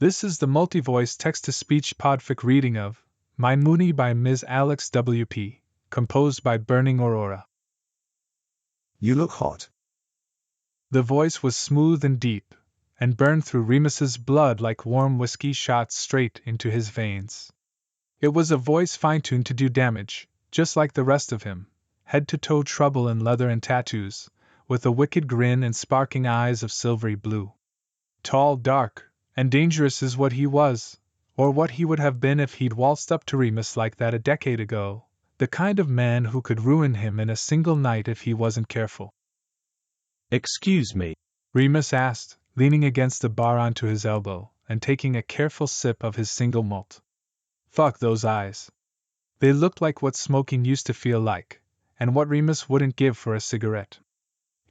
This is the multi-voice text-to-speech podfic reading of My Moony by MsAlexWP, composed by Burning Aurora. You look hot. The voice was smooth and deep, and burned through Remus's blood like warm whiskey shot straight into his veins. It was a voice fine-tuned to do damage, just like the rest of him, head-to-toe trouble in leather and tattoos, with a wicked grin and sparkling eyes of silvery blue. Tall, dark, and dangerous is what he was, or what he would have been if he'd waltzed up to Remus like that a decade ago, the kind of man who could ruin him in a single night if he wasn't careful. "Excuse me?" Remus asked, leaning against the bar onto his elbow, and taking a careful sip of his single malt. Fuck those eyes. They looked like what smoking used to feel like, and what Remus wouldn't give for a cigarette.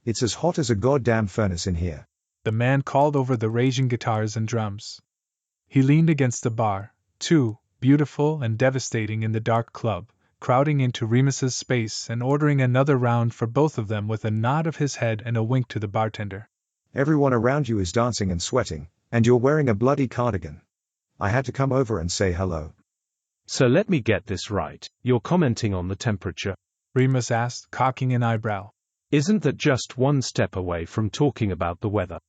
It's as hot as a goddamn furnace in here. The man called over the raging guitars and drums. He leaned against the bar, too, beautiful and devastating in the dark club, crowding into Remus's space and ordering another round for both of them with a nod of his head and a wink to the bartender. Everyone around you is dancing and sweating, and you're wearing a bloody cardigan. I had to come over and say hello. So let me get this right, you're commenting on the temperature? Remus asked, cocking an eyebrow. Isn't that just one step away from talking about the weather?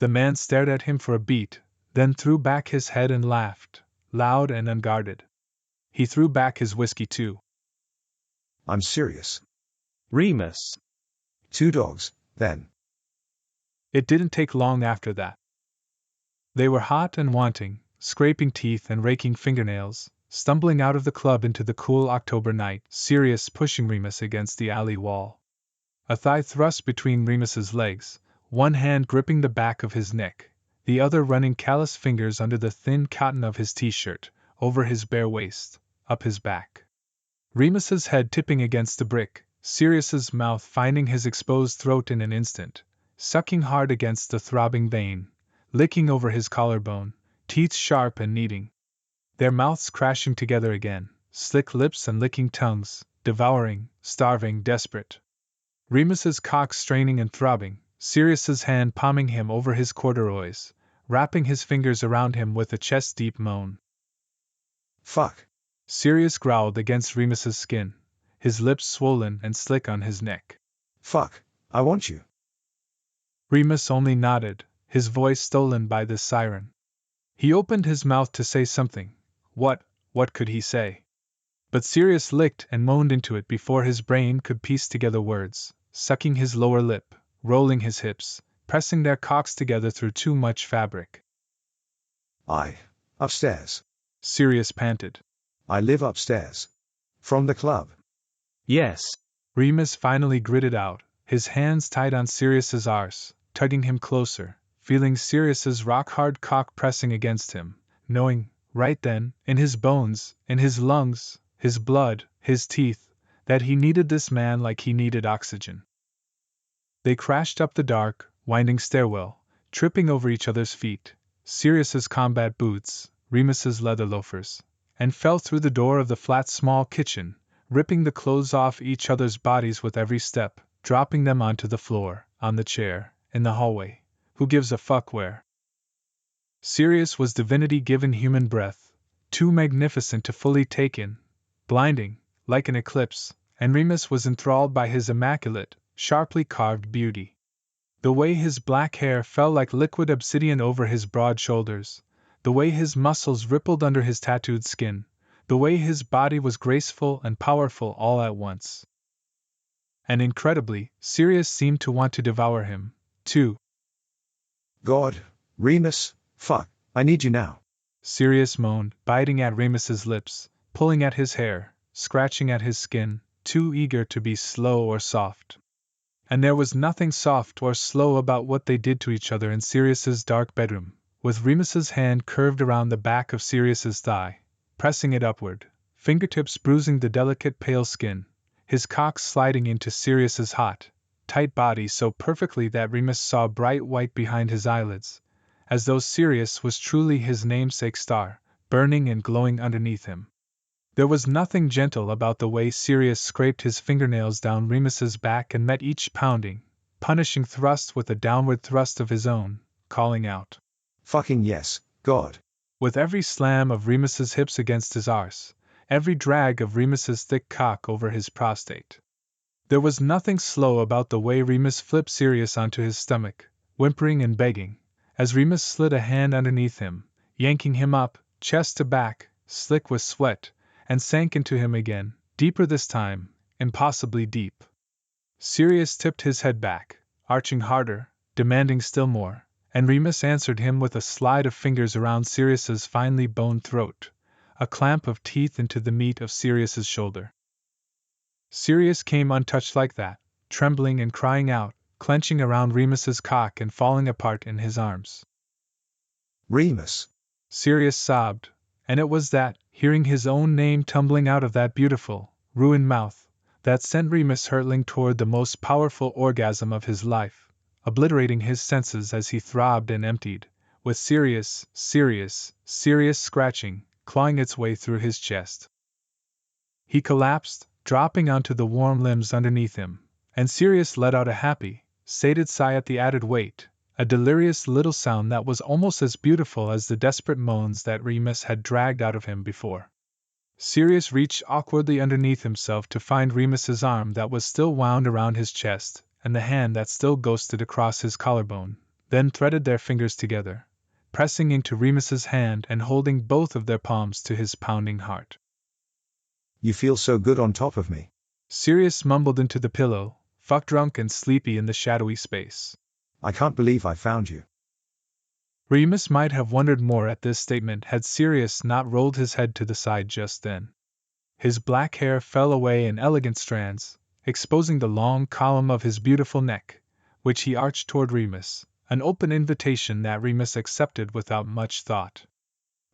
The man stared at him for a beat, then threw back his head and laughed, loud and unguarded. He threw back his whiskey too. I'm serious. Remus. 2 dogs, then. It didn't take long after that. They were hot and wanting, scraping teeth and raking fingernails, stumbling out of the club into the cool October night, Sirius pushing Remus against the alley wall. A thigh thrust between Remus's legs, one hand gripping the back of his neck, the other running callous fingers under the thin cotton of his t-shirt, over his bare waist, up his back. Remus's head tipping against the brick, Sirius's mouth finding his exposed throat in an instant, sucking hard against the throbbing vein, licking over his collarbone, teeth sharp and kneading. Their mouths crashing together again, slick lips and licking tongues, devouring, starving, desperate. Remus's cock straining and throbbing, Sirius's hand palming him over his corduroys, wrapping his fingers around him with a chest-deep moan. Fuck. Sirius growled against Remus's skin, his lips swollen and slick on his neck. Fuck, I want you. Remus only nodded, his voice stolen by this siren. He opened his mouth to say something. What could he say? But Sirius licked and moaned into it before his brain could piece together words, sucking his lower lip, rolling his hips, pressing their cocks together through too much fabric. Upstairs. Sirius panted. I live upstairs. From the club. Yes. Remus finally gritted out, his hands tight on Sirius's arse, tugging him closer, feeling Sirius's rock-hard cock pressing against him, knowing, right then, in his bones, in his lungs, his blood, his teeth, that he needed this man like he needed oxygen. They crashed up the dark, winding stairwell, tripping over each other's feet, Sirius's combat boots, Remus's leather loafers, and fell through the door of the flat small kitchen, ripping the clothes off each other's bodies with every step, dropping them onto the floor, on the chair, in the hallway. Who gives a fuck where? Sirius was divinity given human breath, too magnificent to fully take in, blinding, like an eclipse, and Remus was enthralled by his immaculate, sharply carved beauty. The way his black hair fell like liquid obsidian over his broad shoulders, the way his muscles rippled under his tattooed skin, the way his body was graceful and powerful all at once. And incredibly, Sirius seemed to want to devour him, too. God, Remus, fuck, I need you now. Sirius moaned, biting at Remus's lips, pulling at his hair, scratching at his skin, too eager to be slow or soft. And there was nothing soft or slow about what they did to each other in Sirius's dark bedroom, with Remus's hand curved around the back of Sirius's thigh, pressing it upward, fingertips bruising the delicate pale skin, his cock sliding into Sirius's hot, tight body so perfectly that Remus saw bright white behind his eyelids, as though Sirius was truly his namesake star, burning and glowing underneath him. There was nothing gentle about the way Sirius scraped his fingernails down Remus's back and met each pounding, punishing thrust with a downward thrust of his own, calling out, Fucking yes, God. With every slam of Remus's hips against his arse, every drag of Remus's thick cock over his prostate. There was nothing slow about the way Remus flipped Sirius onto his stomach, whimpering and begging, as Remus slid a hand underneath him, yanking him up, chest to back, slick with sweat, and sank into him again, deeper this time, impossibly deep. Sirius tipped his head back, arching harder, demanding still more, and Remus answered him with a slide of fingers around Sirius's finely boned throat, a clamp of teeth into the meat of Sirius's shoulder. Sirius came untouched like that, trembling and crying out, clenching around Remus's cock and falling apart in his arms. Remus. Sirius sobbed, and it was that, hearing his own name tumbling out of that beautiful, ruined mouth, that sent Remus hurtling toward the most powerful orgasm of his life, obliterating his senses as he throbbed and emptied, with Sirius scratching, clawing its way through his chest. He collapsed, dropping onto the warm limbs underneath him, and Sirius let out a happy, sated sigh at the added weight, a delirious little sound that was almost as beautiful as the desperate moans that Remus had dragged out of him before. Sirius reached awkwardly underneath himself to find Remus's arm that was still wound around his chest, and the hand that still ghosted across his collarbone, then threaded their fingers together, pressing into Remus's hand and holding both of their palms to his pounding heart. You feel so good on top of me. Sirius mumbled into the pillow, fuck drunk and sleepy in the shadowy space. I can't believe I found you. Remus might have wondered more at this statement had Sirius not rolled his head to the side just then. His black hair fell away in elegant strands, exposing the long column of his beautiful neck, which he arched toward Remus, an open invitation that Remus accepted without much thought.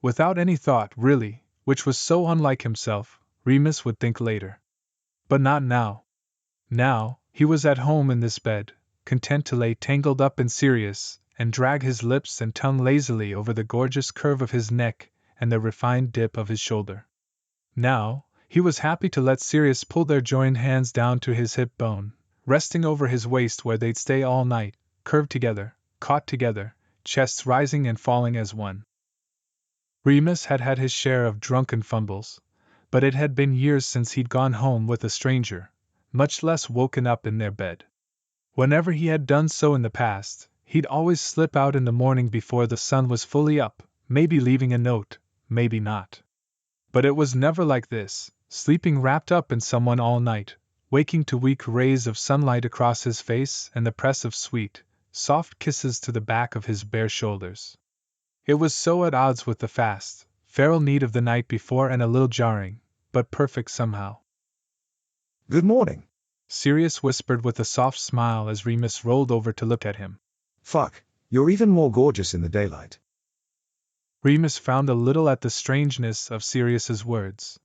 Without any thought, really, which was so unlike himself, Remus would think later. But not now. Now, he was at home in this bed, content to lay tangled up in Sirius, and drag his lips and tongue lazily over the gorgeous curve of his neck and the refined dip of his shoulder. Now, he was happy to let Sirius pull their joined hands down to his hip bone, resting over his waist where they'd stay all night, curved together, caught together, chests rising and falling as one. Remus had had his share of drunken fumbles, but it had been years since he'd gone home with a stranger, much less woken up in their bed. Whenever he had done so in the past, he'd always slip out in the morning before the sun was fully up, maybe leaving a note, maybe not. But it was never like this, sleeping wrapped up in someone all night, waking to weak rays of sunlight across his face and the press of sweet, soft kisses to the back of his bare shoulders. It was so at odds with the fast, feral need of the night before and a little jarring, but perfect somehow. Good morning. Sirius whispered with a soft smile as Remus rolled over to look at him. Fuck, you're even more gorgeous in the daylight. Remus frowned a little at the strangeness of Sirius's words.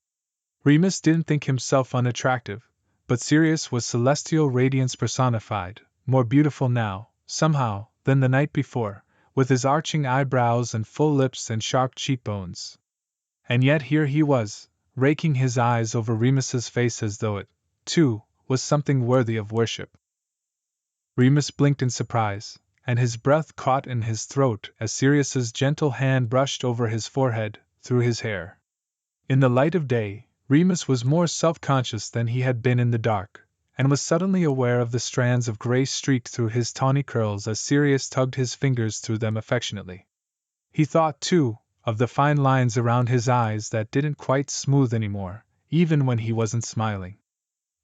Remus didn't think himself unattractive, but Sirius was celestial radiance personified, more beautiful now, somehow, than the night before, with his arching eyebrows and full lips and sharp cheekbones. And yet here he was, raking his eyes over Remus's face as though it, too, was something worthy of worship. Remus blinked in surprise, and his breath caught in his throat as Sirius's gentle hand brushed over his forehead, through his hair. In the light of day, Remus was more self-conscious than he had been in the dark, and was suddenly aware of the strands of gray streaked through his tawny curls as Sirius tugged his fingers through them affectionately. He thought, too, of the fine lines around his eyes that didn't quite smooth anymore, even when he wasn't smiling.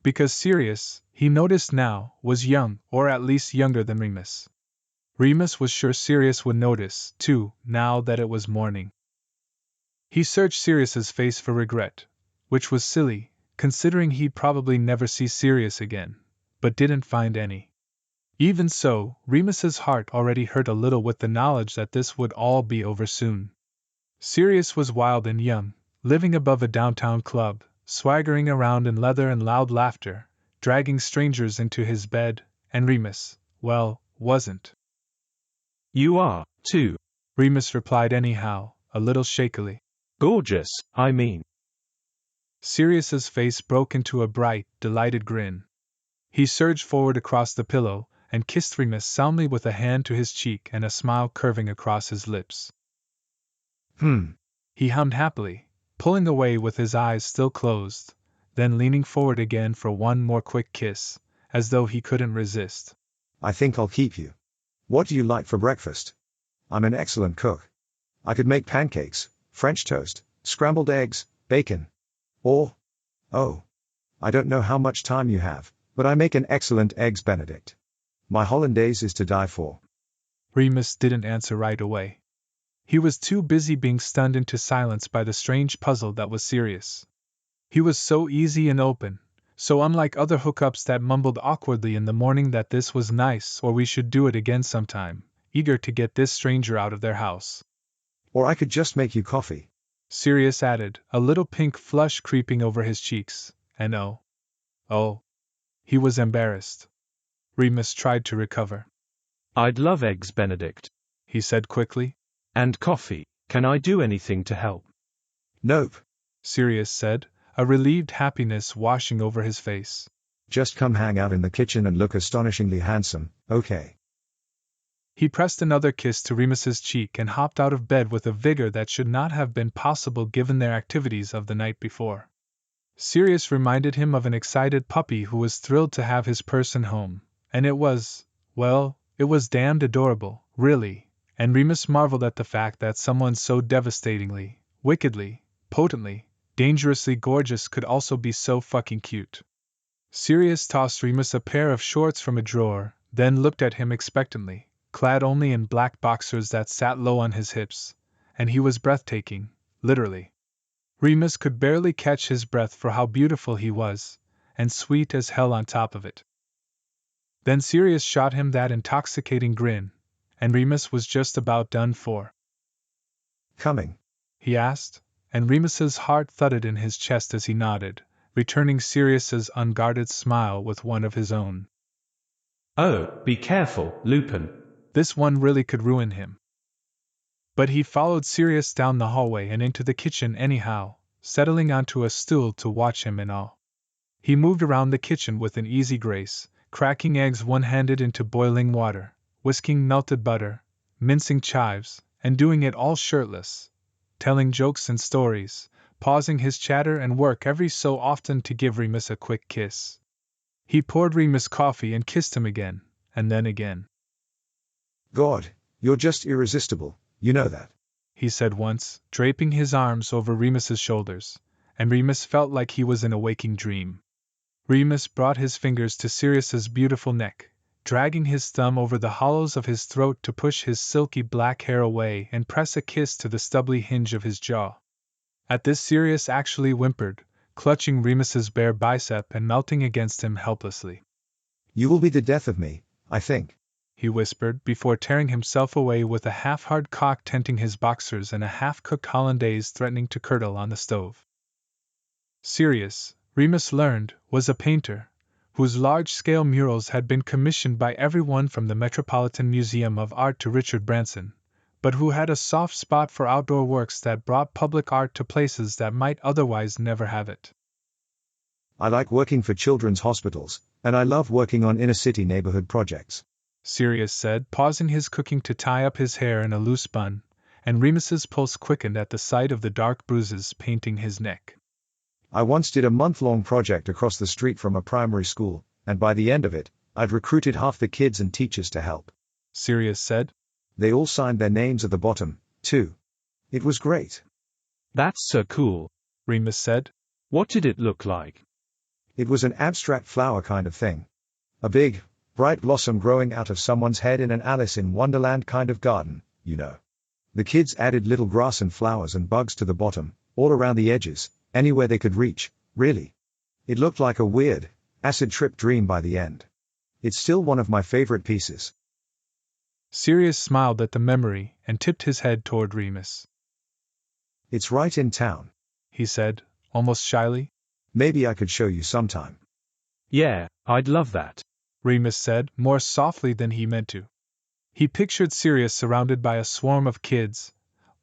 Because Sirius, he noticed now, was young, or at least younger than Remus. Remus was sure Sirius would notice, too, now that it was morning. He searched Sirius's face for regret, which was silly, considering he'd probably never see Sirius again, but didn't find any. Even so, Remus's heart already hurt a little with the knowledge that this would all be over soon. Sirius was wild and young, living above a downtown club, swaggering around in leather and loud laughter, dragging strangers into his bed, and Remus, well, wasn't. You are, too. Remus replied anyhow, a little shakily. Gorgeous, I mean. Sirius's face broke into a bright, delighted grin. He surged forward across the pillow, and kissed Remus soundly with a hand to his cheek and a smile curving across his lips. He hummed happily, pulling away with his eyes still closed, then leaning forward again for one more quick kiss, as though he couldn't resist. I think I'll keep you. What do you like for breakfast? I'm an excellent cook. I could make pancakes, French toast, scrambled eggs, bacon. Or, oh, I don't know how much time you have, but I make an excellent eggs Benedict. My hollandaise is to die for. Remus didn't answer right away. He was too busy being stunned into silence by the strange puzzle that was Sirius. He was so easy and open, so unlike other hookups that mumbled awkwardly in the morning that this was nice or we should do it again sometime, eager to get this stranger out of their house. Or I could just make you coffee, Sirius added, a little pink flush creeping over his cheeks, and oh, he was embarrassed. Remus tried to recover. I'd love eggs Benedict. He said quickly. And coffee. Can I do anything to help? Nope. Sirius said, a relieved happiness washing over his face. Just come hang out in the kitchen and look astonishingly handsome, okay? He pressed another kiss to Remus's cheek and hopped out of bed with a vigor that should not have been possible given their activities of the night before. Sirius reminded him of an excited puppy who was thrilled to have his person home, and it was damned adorable, really, and Remus marveled at the fact that someone so devastatingly, wickedly, potently, dangerously gorgeous could also be so fucking cute. Sirius tossed Remus a pair of shorts from a drawer, then looked at him expectantly, clad only in black boxers that sat low on his hips, and he was breathtaking, literally. Remus could barely catch his breath for how beautiful he was, and sweet as hell on top of it. Then Sirius shot him that intoxicating grin, and Remus was just about done for. Coming? He asked, and Remus's heart thudded in his chest as he nodded, returning Sirius's unguarded smile with one of his own. Oh, be careful, Lupin. This one really could ruin him. But he followed Sirius down the hallway and into the kitchen anyhow, settling onto a stool to watch him in awe. He moved around the kitchen with an easy grace, cracking eggs one-handed into boiling water, whisking melted butter, mincing chives, and doing it all shirtless, telling jokes and stories, pausing his chatter and work every so often to give Remus a quick kiss. He poured Remus coffee and kissed him again, and then again. God, you're just irresistible, you know that, he said once, draping his arms over Remus's shoulders, and Remus felt like he was in a waking dream. Remus brought his fingers to Sirius's beautiful neck, dragging his thumb over the hollows of his throat to push his silky black hair away and press a kiss to the stubbly hinge of his jaw. At this Sirius actually whimpered, clutching Remus's bare bicep and melting against him helplessly. You will be the death of me, I think, he whispered before tearing himself away with a half-hard cock tenting his boxers and a half-cooked hollandaise threatening to curdle on the stove. Sirius, Remus learned, was a painter, whose large-scale murals had been commissioned by everyone from the Metropolitan Museum of Art to Richard Branson, but who had a soft spot for outdoor works that brought public art to places that might otherwise never have it. I like working for children's hospitals, and I love working on inner-city neighborhood projects, Sirius said, pausing his cooking to tie up his hair in a loose bun, and Remus's pulse quickened at the sight of the dark bruises painting his neck. I once did a month-long project across the street from a primary school, and by the end of it, I'd recruited half the kids and teachers to help, Sirius said. They all signed their names at the bottom, too. It was great. That's so cool, Remus said. What did it look like? It was an abstract flower kind of thing. A big, bright blossom growing out of someone's head in an Alice in Wonderland kind of garden, you know. The kids added little grass and flowers and bugs to the bottom, all around the edges, anywhere they could reach, really. It looked like a weird, acid trip dream by the end. It's still one of my favorite pieces. Sirius smiled at the memory and tipped his head toward Remus. It's right in town, he said, almost shyly. Maybe I could show you sometime. Yeah, I'd love that, Remus said, more softly than he meant to. He pictured Sirius surrounded by a swarm of kids,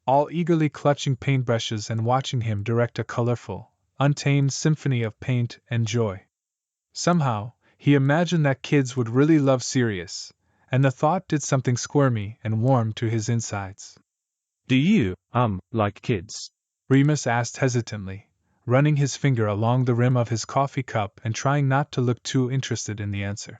all eagerly clutching paintbrushes and watching him direct a colorful, untamed symphony of paint and joy. Somehow, He imagined that kids would really love Sirius, and the thought did something squirmy and warm to his insides. Do you, like kids? Remus asked hesitantly, running his finger along the rim of his coffee cup and trying not to look too interested in the answer.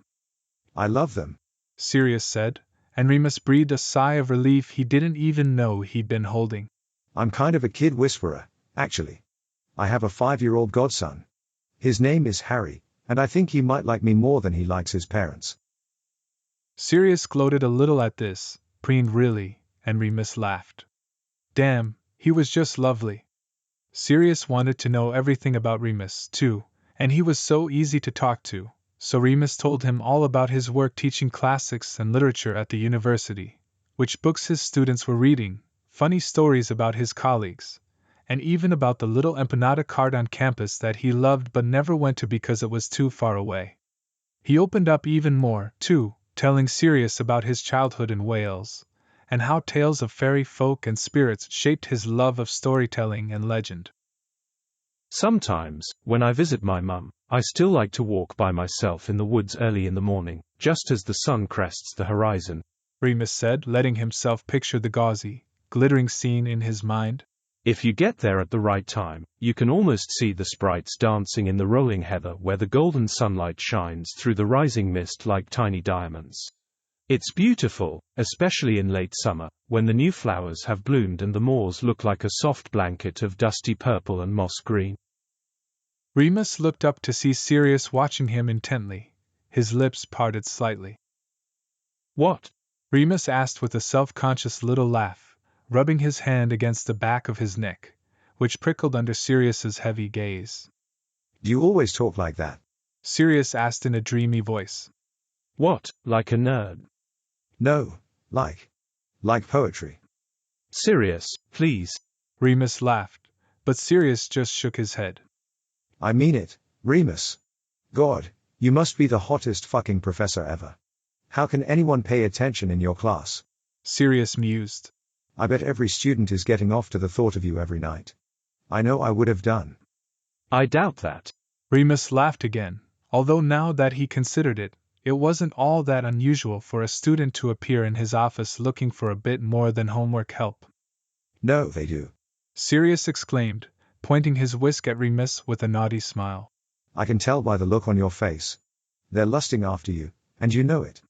I love them, Sirius said, and Remus breathed a sigh of relief he didn't even know he'd been holding. I'm kind of a kid whisperer, actually. I have a 5-year-old godson. His name is Harry, and I think he might like me more than he likes his parents. Sirius gloated a little at this, preened really, and Remus laughed. Damn, he was just lovely. Sirius wanted to know everything about Remus, too, and he was so easy to talk to, so Remus told him all about his work teaching classics and literature at the university, which books his students were reading, funny stories about his colleagues, and even about the little empanada cart on campus that he loved but never went to because it was too far away. He opened up even more, too, telling Sirius about his childhood in Wales, and how tales of fairy folk and spirits shaped his love of storytelling and legend. Sometimes, when I visit my mum, I still like to walk by myself in the woods early in the morning, just as the sun crests the horizon, Remus said, letting himself picture the gauzy, glittering scene in his mind. If you get there at the right time, you can almost see the sprites dancing in the rolling heather where the golden sunlight shines through the rising mist like tiny diamonds. It's beautiful, especially in late summer, when the new flowers have bloomed and the moors look like a soft blanket of dusty purple and moss green. Remus looked up to see Sirius watching him intently, his lips parted slightly. What? Remus asked with a self-conscious little laugh, rubbing his hand against the back of his neck, which prickled under Sirius's heavy gaze. Do you always talk like that? Sirius asked in a dreamy voice. What, like a nerd? No, like poetry. Sirius, please. Remus laughed, but Sirius just shook his head. I mean it, Remus. God, you must be the hottest fucking professor ever. How can anyone pay attention in your class? Sirius mused. I bet every student is getting off to the thought of you every night. I know I would have done. I doubt that. Remus laughed again, although now that he considered it, it wasn't all that unusual for a student to appear in his office looking for a bit more than homework help. No, they do. Sirius exclaimed, pointing his whisk at Remus with a naughty smile. I can tell by the look on your face. They're lusting after you, and you know it.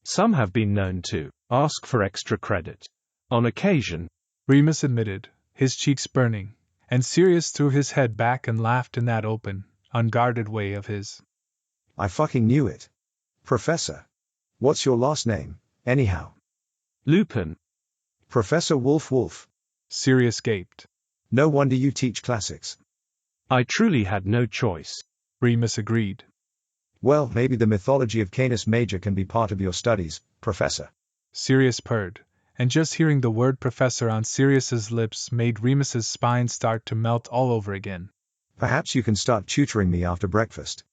Some have been known to ask for extra credit. On occasion, Remus admitted, his cheeks burning, and Sirius threw his head back and laughed in that open, unguarded way of his. I fucking knew it. Professor. What's your last name, anyhow? Lupin. Professor Wolf. Sirius gaped. No wonder you teach classics. I truly had no choice. Remus agreed. Well, maybe the mythology of Canis Major can be part of your studies, Professor. Sirius purred, and just hearing the word professor on Sirius's lips made Remus's spine start to melt all over again. Perhaps you can start tutoring me after breakfast.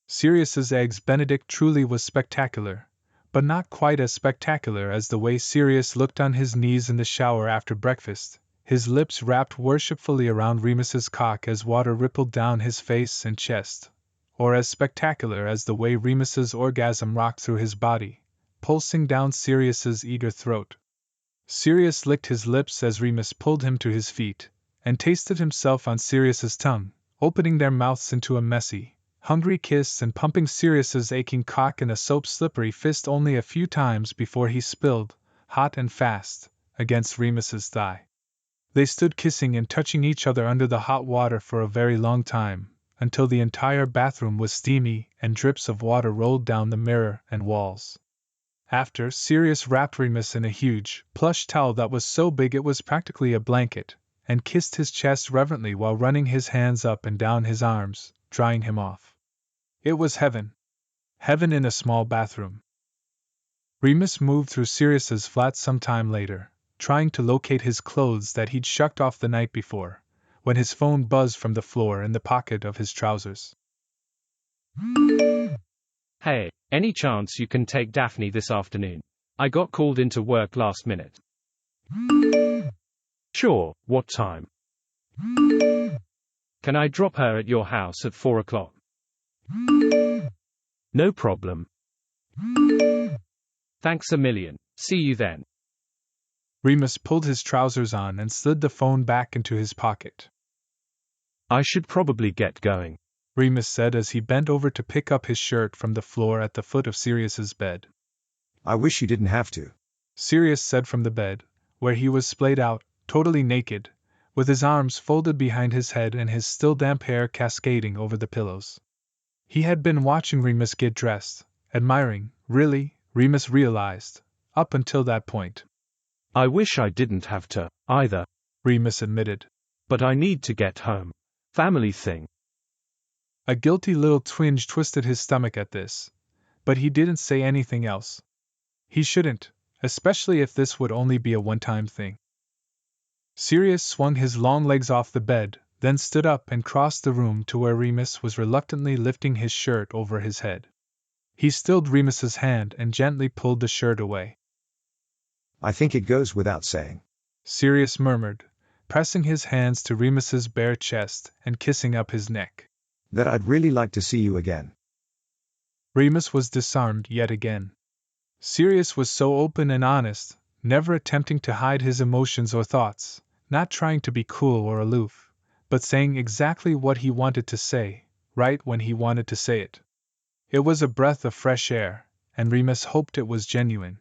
Sirius's Eggs Benedict truly was spectacular, but not quite as spectacular as the way Sirius looked on his knees in the shower after breakfast, his lips wrapped worshipfully around Remus's cock as water rippled down his face and chest, or as spectacular as the way Remus's orgasm rocked through his body, pulsing down Sirius's eager throat. Sirius licked his lips as Remus pulled him to his feet, and tasted himself on Sirius's tongue, opening their mouths into a messy, hungry kiss and pumping Sirius's aching cock in a soap-slippery fist only a few times before he spilled, hot and fast, against Remus's thigh. They stood kissing and touching each other under the hot water for a very long time, until the entire bathroom was steamy and drips of water rolled down the mirror and walls. After, Sirius wrapped Remus in a huge, plush towel that was so big it was practically a blanket, and kissed his chest reverently while running his hands up and down his arms, drying him off. It was heaven. Heaven in a small bathroom. Remus moved through Sirius's flat some time later, trying to locate his clothes that he'd shucked off the night before, when his phone buzzed from the floor in the pocket of his trousers. Hey, any chance you can take Daphne this afternoon? I got called into work last minute. Sure, what time? Can I drop her at your house at 4 o'clock? No problem. Thanks a million. See you then. Remus pulled his trousers on and slid the phone back into his pocket. I should probably get going, Remus said as he bent over to pick up his shirt from the floor at the foot of Sirius's bed. I wish you didn't have to, Sirius said from the bed, where he was splayed out, totally naked, with his arms folded behind his head and his still damp hair cascading over the pillows. He had been watching Remus get dressed, admiring, really, Remus realized, up until that point. I wish I didn't have to, either, Remus admitted. But I need to get home. Family thing. A guilty little twinge twisted his stomach at this, but he didn't say anything else. He shouldn't, especially if this would only be a one-time thing. Sirius swung his long legs off the bed, then stood up and crossed the room to where Remus was reluctantly lifting his shirt over his head. He stilled Remus's hand and gently pulled the shirt away. I think it goes without saying, Sirius murmured, pressing his hands to Remus's bare chest and kissing up his neck, that I'd really like to see you again. Remus was disarmed yet again. Sirius was so open and honest, never attempting to hide his emotions or thoughts, not trying to be cool or aloof, but saying exactly what he wanted to say, right when he wanted to say it. It was a breath of fresh air, and Remus hoped it was genuine.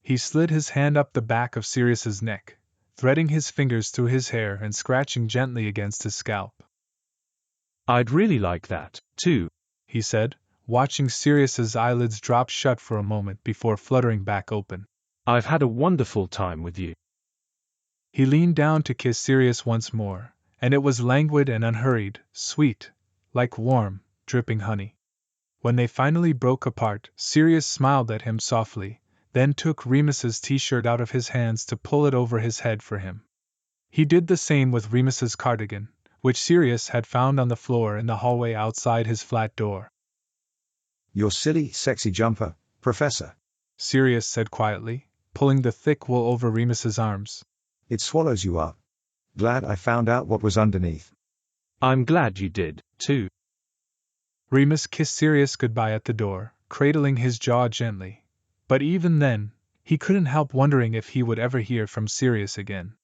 He slid his hand up the back of Sirius's neck, threading his fingers through his hair and scratching gently against his scalp. I'd really like that, too, he said, watching Sirius's eyelids drop shut for a moment before fluttering back open. I've had a wonderful time with you. He leaned down to kiss Sirius once more, and it was languid and unhurried, sweet, like warm, dripping honey. When they finally broke apart, Sirius smiled at him softly, then took Remus's t-shirt out of his hands to pull it over his head for him. He did the same with Remus's cardigan, which Sirius had found on the floor in the hallway outside his flat door. Your silly, sexy jumper, Professor, Sirius said quietly, pulling the thick wool over Remus's arms. It swallows you up. Glad I found out what was underneath. I'm glad you did, too. Remus kissed Sirius goodbye at the door, cradling his jaw gently. But even then, he couldn't help wondering if he would ever hear from Sirius again.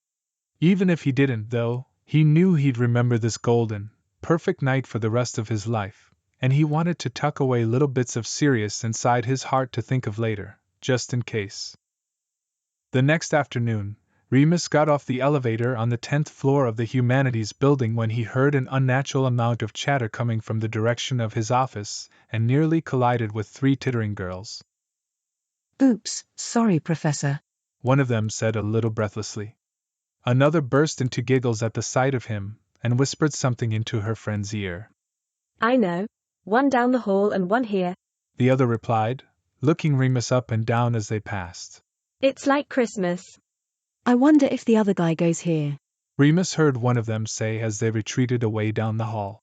Even if he didn't, though, he knew he'd remember this golden, perfect night for the rest of his life, and he wanted to tuck away little bits of Sirius inside his heart to think of later, just in case. The next afternoon, Remus got off the elevator on the 10th floor of the Humanities building when he heard an unnatural amount of chatter coming from the direction of his office and nearly collided with 3 tittering girls. Oops, sorry, Professor, one of them said a little breathlessly. Another burst into giggles at the sight of him and whispered something into her friend's ear. I know. One down the hall and one here, the other replied, looking Remus up and down as they passed. It's like Christmas. I wonder if the other guy goes here, Remus heard one of them say as they retreated away down the hall.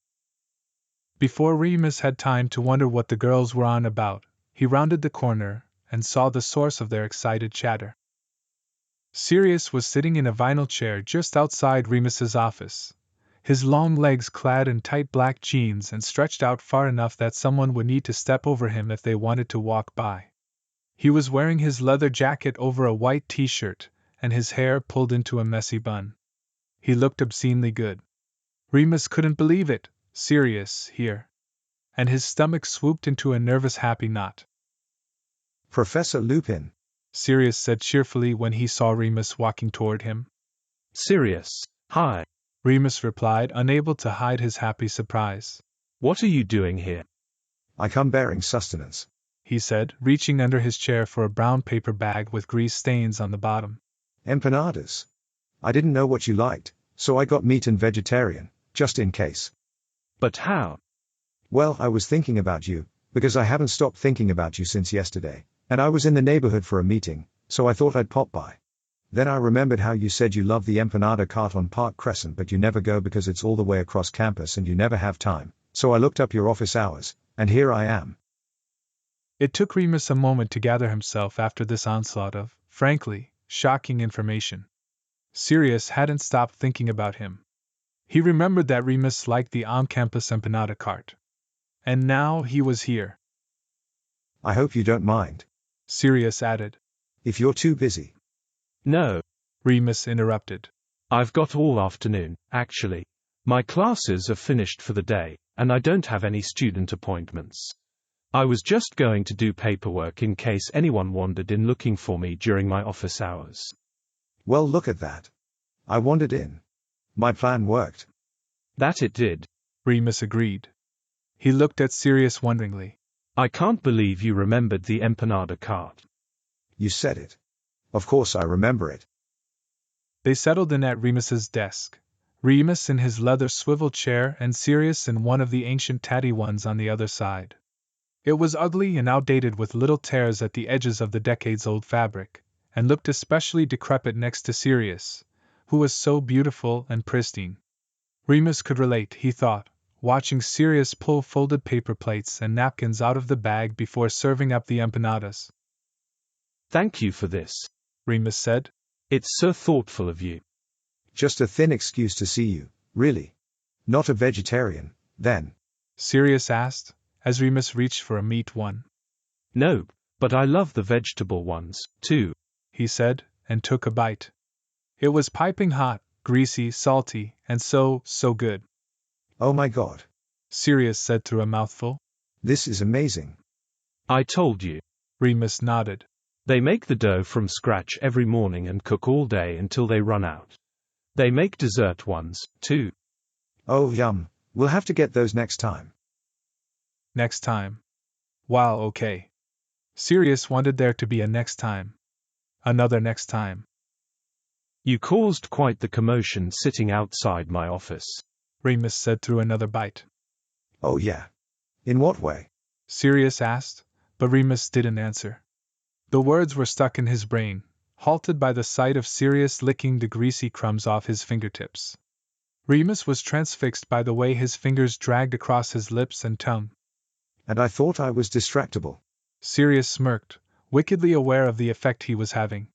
Before Remus had time to wonder what the girls were on about, he rounded the corner and saw the source of their excited chatter. Sirius was sitting in a vinyl chair just outside Remus's office, his long legs clad in tight black jeans and stretched out far enough that someone would need to step over him if they wanted to walk by. He was wearing his leather jacket over a white t-shirt, and his hair pulled into a messy bun. He looked obscenely good. Remus couldn't believe it, Sirius here. And his stomach swooped into a nervous happy knot. Professor Lupin, Sirius said cheerfully when he saw Remus walking toward him. Sirius, hi. Remus replied, unable to hide his happy surprise. What are you doing here? I come bearing sustenance, he said, reaching under his chair for a brown paper bag with grease stains on the bottom. Empanadas. I didn't know what you liked, so I got meat and vegetarian, just in case. But how? Well, I was thinking about you, because I haven't stopped thinking about you since yesterday, and I was in the neighborhood for a meeting, so I thought I'd pop by. Then I remembered how you said you love the empanada cart on Park Crescent but you never go because it's all the way across campus and you never have time, so I looked up your office hours, and here I am. It took Remus a moment to gather himself after this onslaught of, frankly, shocking information. Sirius hadn't stopped thinking about him. He remembered that Remus liked the on-campus empanada cart. And now he was here. I hope you don't mind. Sirius added. If you're too busy. No, Remus interrupted. I've got all afternoon, actually. My classes are finished for the day, and I don't have any student appointments. I was just going to do paperwork in case anyone wandered in looking for me during my office hours. Well, look at that. I wandered in. My plan worked. That it did. Remus agreed. He looked at Sirius wonderingly. I can't believe you remembered the empanada cart. You said it. Of course I remember it. They settled in at Remus's desk. Remus in his leather swivel chair and Sirius in one of the ancient tatty ones on the other side. It was ugly and outdated with little tears at the edges of the decades-old fabric, and looked especially decrepit next to Sirius, who was so beautiful and pristine. Remus could relate, he thought, watching Sirius pull folded paper plates and napkins out of the bag before serving up the empanadas. Thank you for this, Remus said. It's so thoughtful of you. Just a thin excuse to see you, really. Not a vegetarian, then? Sirius asked, as Remus reached for a meat one. No, but I love the vegetable ones, too, he said, and took a bite. It was piping hot, greasy, salty, and so good. Oh my God. Sirius said through a mouthful. This is amazing. I told you. Remus nodded. They make the dough from scratch every morning and cook all day until they run out. They make dessert ones, too. Oh yum, we'll have to get those next time. Next time. Wow, okay. Sirius wanted there to be a next time. Another next time. You caused quite the commotion sitting outside my office, Remus said through another bite. Oh yeah. In what way? Sirius asked, but Remus didn't answer. The words were stuck in his brain, halted by the sight of Sirius licking the greasy crumbs off his fingertips. Remus was transfixed by the way his fingers dragged across his lips and tongue. And I thought I was distractible. Sirius smirked, wickedly aware of the effect he was having.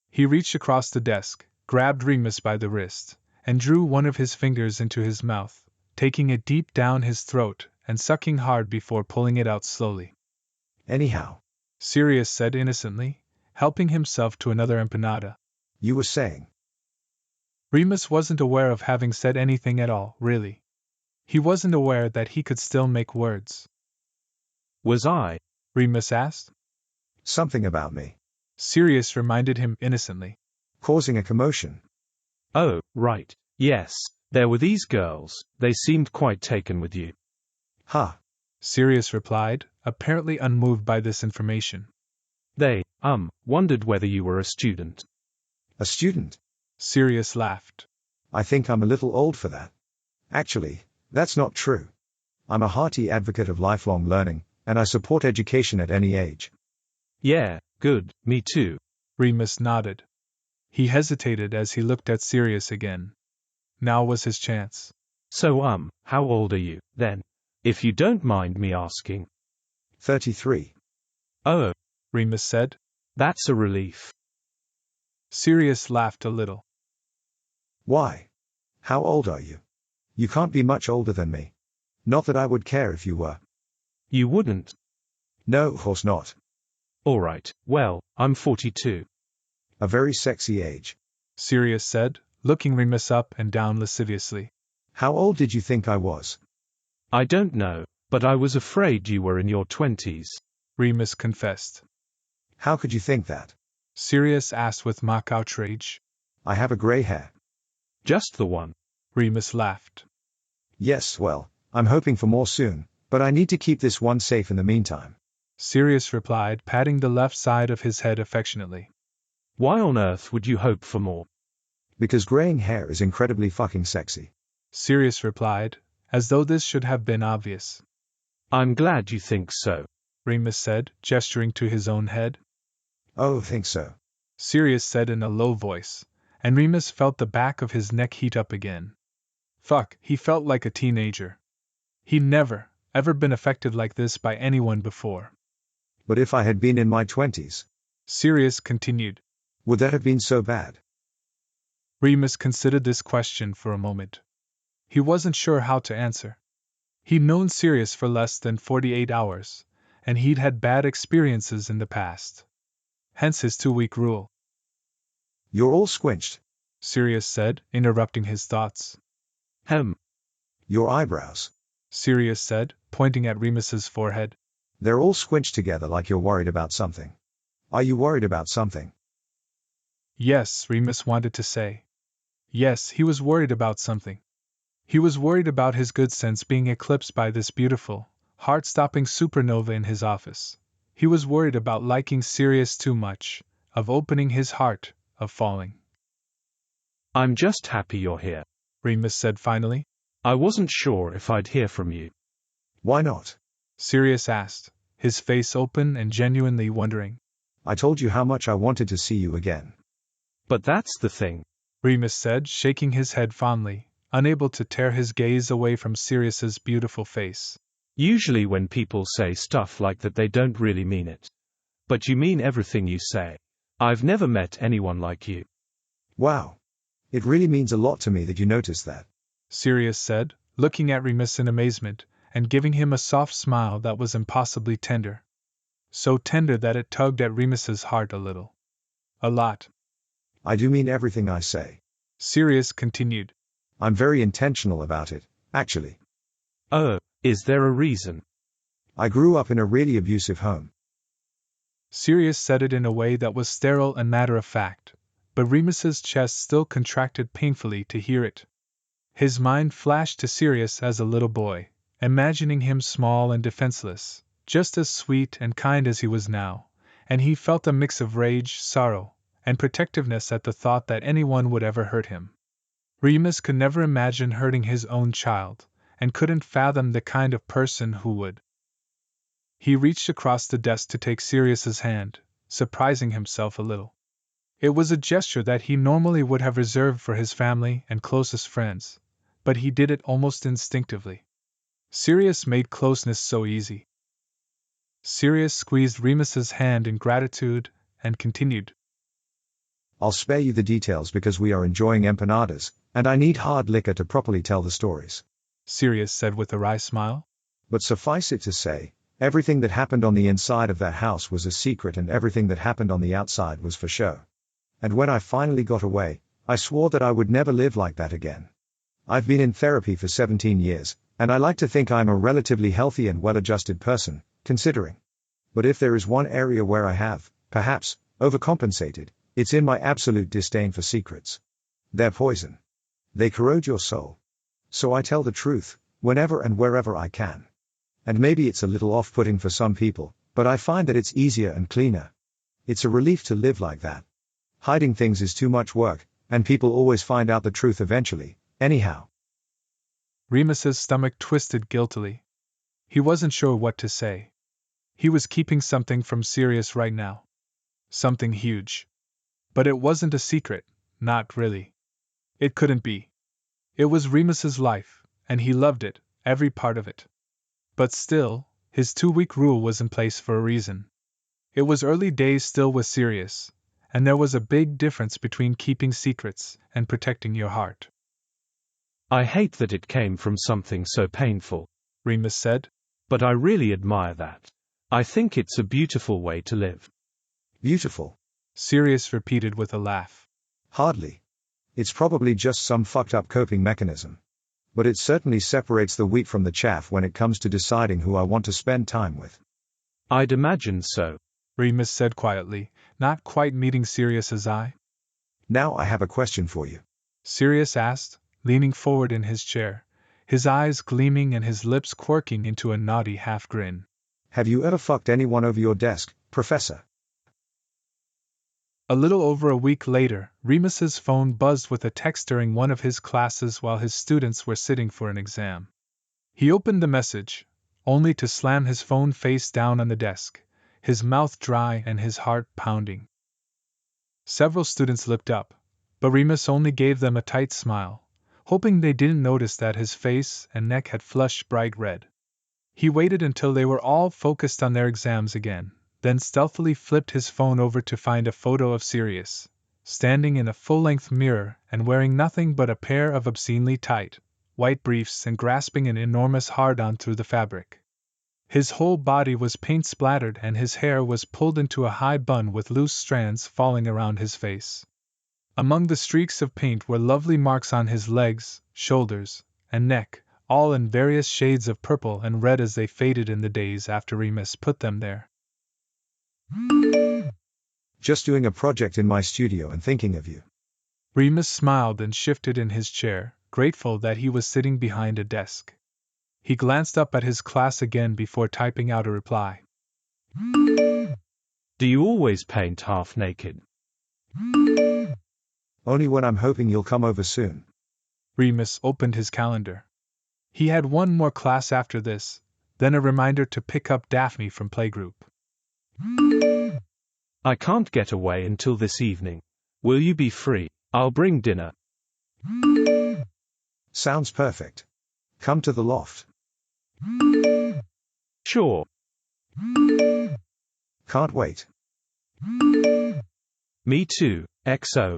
He reached across the desk, grabbed Remus by the wrist, and drew one of his fingers into his mouth, taking it deep down his throat and sucking hard before pulling it out slowly. Anyhow, Sirius said innocently, helping himself to another empanada. You were saying. Remus wasn't aware of having said anything at all, really. He wasn't aware that he could still make words. Was I? Remus asked. Something about me. Sirius reminded him innocently. Causing a commotion. Oh, right. Yes, there were these girls, they seemed quite taken with you. Huh. Sirius replied, apparently unmoved by this information. They, wondered whether you were a student. A student? Sirius laughed. I think I'm a little old for that. Actually, that's not true. I'm a hearty advocate of lifelong learning, and I support education at any age. Yeah, good, me too. Remus nodded. He hesitated as he looked at Sirius again. Now was his chance. So, how old are you, then? If you don't mind me asking. 33. Oh, Remus said. That's a relief. Sirius laughed a little. Why? How old are you? You can't be much older than me. Not that I would care if you were. You wouldn't? No, of course not. All right, well, I'm 42. A very sexy age. Sirius said, looking Remus up and down lasciviously. How old did you think I was? I don't know, but I was afraid you were in your 20s. Remus confessed. How could you think that? Sirius asked with mock outrage. I have a gray hair. Just the one. Remus laughed. Yes, well, I'm hoping for more soon, but I need to keep this one safe in the meantime. Sirius replied, patting the left side of his head affectionately. Why on earth would you hope for more? Because graying hair is incredibly fucking sexy. Sirius replied, as though this should have been obvious. I'm glad you think so, Remus said, gesturing to his own head. Oh, think so. Sirius said in a low voice, and Remus felt the back of his neck heat up again. Fuck, he felt like a teenager. He'd never, ever been affected like this by anyone before. But if I had been in my 20s, Sirius continued, would that have been so bad? Remus considered this question for a moment. He wasn't sure how to answer. He'd known Sirius for less than 48 hours, and he'd had bad experiences in the past. Hence his 2-week rule. You're all squinched. Sirius said, interrupting his thoughts. Your eyebrows. Sirius said, pointing at Remus's forehead. They're all squinched together like you're worried about something. Are you worried about something? Yes, Remus wanted to say. Yes, he was worried about something. He was worried about his good sense being eclipsed by this beautiful, heart-stopping supernova in his office. He was worried about liking Sirius too much, of opening his heart, of falling. I'm just happy you're here, Remus said finally. I wasn't sure if I'd hear from you. Why not? Sirius asked, his face open and genuinely wondering. I told you how much I wanted to see you again. But that's the thing, Remus said, shaking his head fondly, unable to tear his gaze away from Sirius's beautiful face. Usually when people say stuff like that they don't really mean it. But you mean everything you say. I've never met anyone like you. Wow. It really means a lot to me that you noticed that. Sirius said, looking at Remus in amazement, and giving him a soft smile that was impossibly tender. So tender that it tugged at Remus's heart a little. A lot. I do mean everything I say. Sirius continued. I'm very intentional about it, actually. Oh, is there a reason? I grew up in a really abusive home. Sirius said it in a way that was sterile and matter-of-fact, but Remus's chest still contracted painfully to hear it. His mind flashed to Sirius as a little boy, imagining him small and defenseless, just as sweet and kind as he was now, and he felt a mix of rage, sorrow, and protectiveness at the thought that anyone would ever hurt him. Remus could never imagine hurting his own child, and couldn't fathom the kind of person who would. He reached across the desk to take Sirius's hand, surprising himself a little. It was a gesture that he normally would have reserved for his family and closest friends, but he did it almost instinctively. Sirius made closeness so easy. Sirius squeezed Remus's hand in gratitude, and continued. I'll spare you the details because we are enjoying empanadas, and I need hard liquor to properly tell the stories. Sirius said with a wry smile. But suffice it to say, everything that happened on the inside of that house was a secret and everything that happened on the outside was for show. And when I finally got away, I swore that I would never live like that again. I've been in therapy for 17 years, and I like to think I'm a relatively healthy and well-adjusted person, considering. But if there is one area where I have, perhaps, overcompensated, it's in my absolute disdain for secrets. They're poison. They corrode your soul. So I tell the truth, whenever and wherever I can. And maybe it's a little off-putting for some people, but I find that it's easier and cleaner. It's a relief to live like that. Hiding things is too much work, and people always find out the truth eventually, anyhow. Remus's stomach twisted guiltily. He wasn't sure what to say. He was keeping something from Sirius right now. Something huge. But it wasn't a secret, not really. It couldn't be. It was Remus's life, and he loved it, every part of it. But still, his 2-week rule was in place for a reason. It was early days still with Sirius, and there was a big difference between keeping secrets and protecting your heart. I hate that it came from something so painful, Remus said. But I really admire that. I think it's a beautiful way to live. Beautiful. Sirius repeated with a laugh. Hardly. It's probably just some fucked up coping mechanism. But it certainly separates the wheat from the chaff when it comes to deciding who I want to spend time with. I'd imagine so, Remus said quietly, not quite meeting Sirius's eye. Now I have a question for you. Sirius asked, leaning forward in his chair, his eyes gleaming and his lips quirking into a naughty half-grin. Have you ever fucked anyone over your desk, Professor? A little over a week later, Remus's phone buzzed with a text during one of his classes while his students were sitting for an exam. He opened the message, only to slam his phone face down on the desk, his mouth dry and his heart pounding. Several students looked up, but Remus only gave them a tight smile, hoping they didn't notice that his face and neck had flushed bright red. He waited until they were all focused on their exams again, then stealthily flipped his phone over to find a photo of Sirius, standing in a full-length mirror and wearing nothing but a pair of obscenely tight, white briefs and grasping an enormous hard-on through the fabric. His whole body was paint splattered and his hair was pulled into a high bun with loose strands falling around his face. Among the streaks of paint were lovely marks on his legs, shoulders, and neck, all in various shades of purple and red as they faded in the days after Remus put them there. Just doing a project in my studio and thinking of you. Remus smiled and shifted in his chair, grateful that he was sitting behind a desk. He glanced up at his class again before typing out a reply. Do you always paint half naked? Only when I'm hoping you'll come over soon. Remus opened his calendar. He had one more class after this, then a reminder to pick up Daphne from playgroup. I can't get away until this evening. Will you be free? I'll bring dinner. Sounds perfect. Come to the loft. Sure. Can't wait. Me too, XO.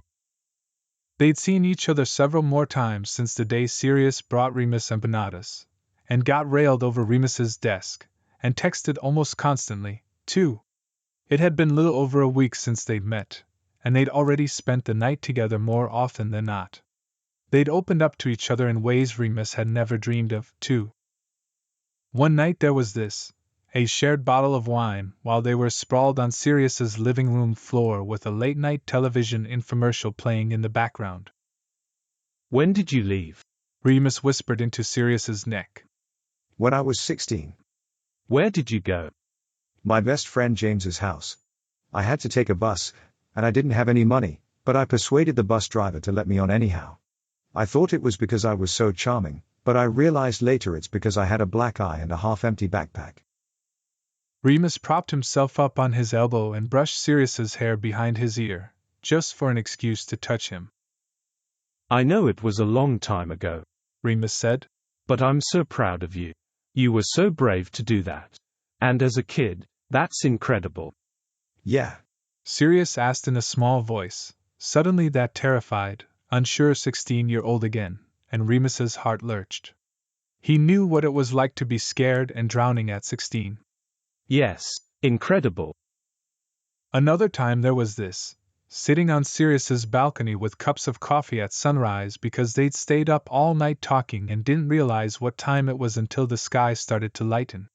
They'd seen each other several more times since the day Sirius brought Remus empanadas, and got railed over Remus's desk, and texted almost constantly, too. It had been little over a week since they'd met, and they'd already spent the night together more often than not. They'd opened up to each other in ways Remus had never dreamed of, too. One night there was this, a shared bottle of wine while they were sprawled on Sirius's living room floor with a late-night television infomercial playing in the background. When did you leave? Remus whispered into Sirius's neck. When I was 16. Where did you go? My best friend James's house. I had to take a bus, and I didn't have any money, but I persuaded the bus driver to let me on anyhow. I thought it was because I was so charming, but I realized later it's because I had a black eye and a half-empty backpack. Remus propped himself up on his elbow and brushed Sirius's hair behind his ear, just for an excuse to touch him. I know it was a long time ago, Remus said, but I'm so proud of you. You were so brave to do that. And as a kid, that's incredible. Yeah. Sirius asked in a small voice, suddenly that terrified, unsure 16-year-old again, and Remus's heart lurched. He knew what it was like to be scared and drowning at 16. Yes, incredible. Another time there was this, sitting on Sirius's balcony with cups of coffee at sunrise because they'd stayed up all night talking and didn't realize what time it was until the sky started to lighten.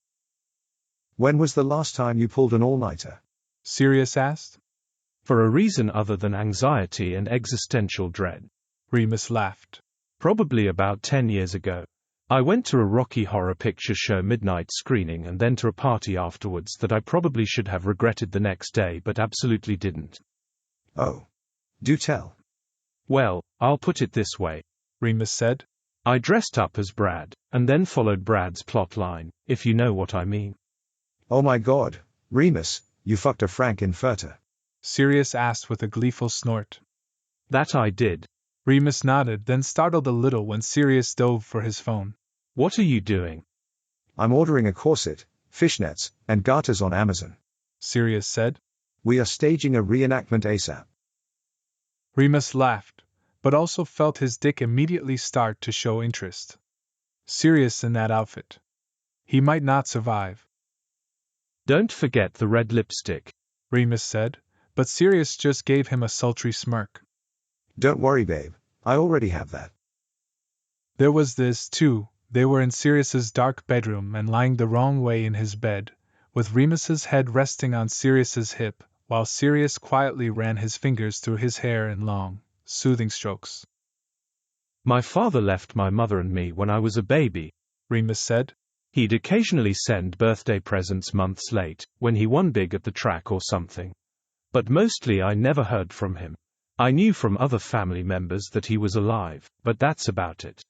When was the last time you pulled an all-nighter? Sirius asked. For a reason other than anxiety and existential dread. Remus laughed. Probably about 10 years ago. I went to a Rocky Horror Picture Show midnight screening and then to a party afterwards that I probably should have regretted the next day but absolutely didn't. Oh. Do tell. Well, I'll put it this way, Remus said. I dressed up as Brad, and then followed Brad's plot line, if you know what I mean. Oh my god, Remus, you fucked a Frank-Infurter. Sirius asked with a gleeful snort. That I did. Remus nodded, then startled a little when Sirius dove for his phone. What are you doing? I'm ordering a corset, fishnets, and garters on Amazon. Sirius said. We are staging a reenactment ASAP. Remus laughed, but also felt his dick immediately start to show interest. Sirius in that outfit. He might not survive. Don't forget the red lipstick, Remus said, but Sirius just gave him a sultry smirk. Don't worry, babe. I already have that. There was this, too. They were in Sirius's dark bedroom and lying the wrong way in his bed, with Remus's head resting on Sirius's hip, while Sirius quietly ran his fingers through his hair in long, soothing strokes. My father left my mother and me when I was a baby, Remus said. He'd occasionally send birthday presents months late, when he won big at the track or something. But mostly I never heard from him. I knew from other family members that he was alive, but that's about it.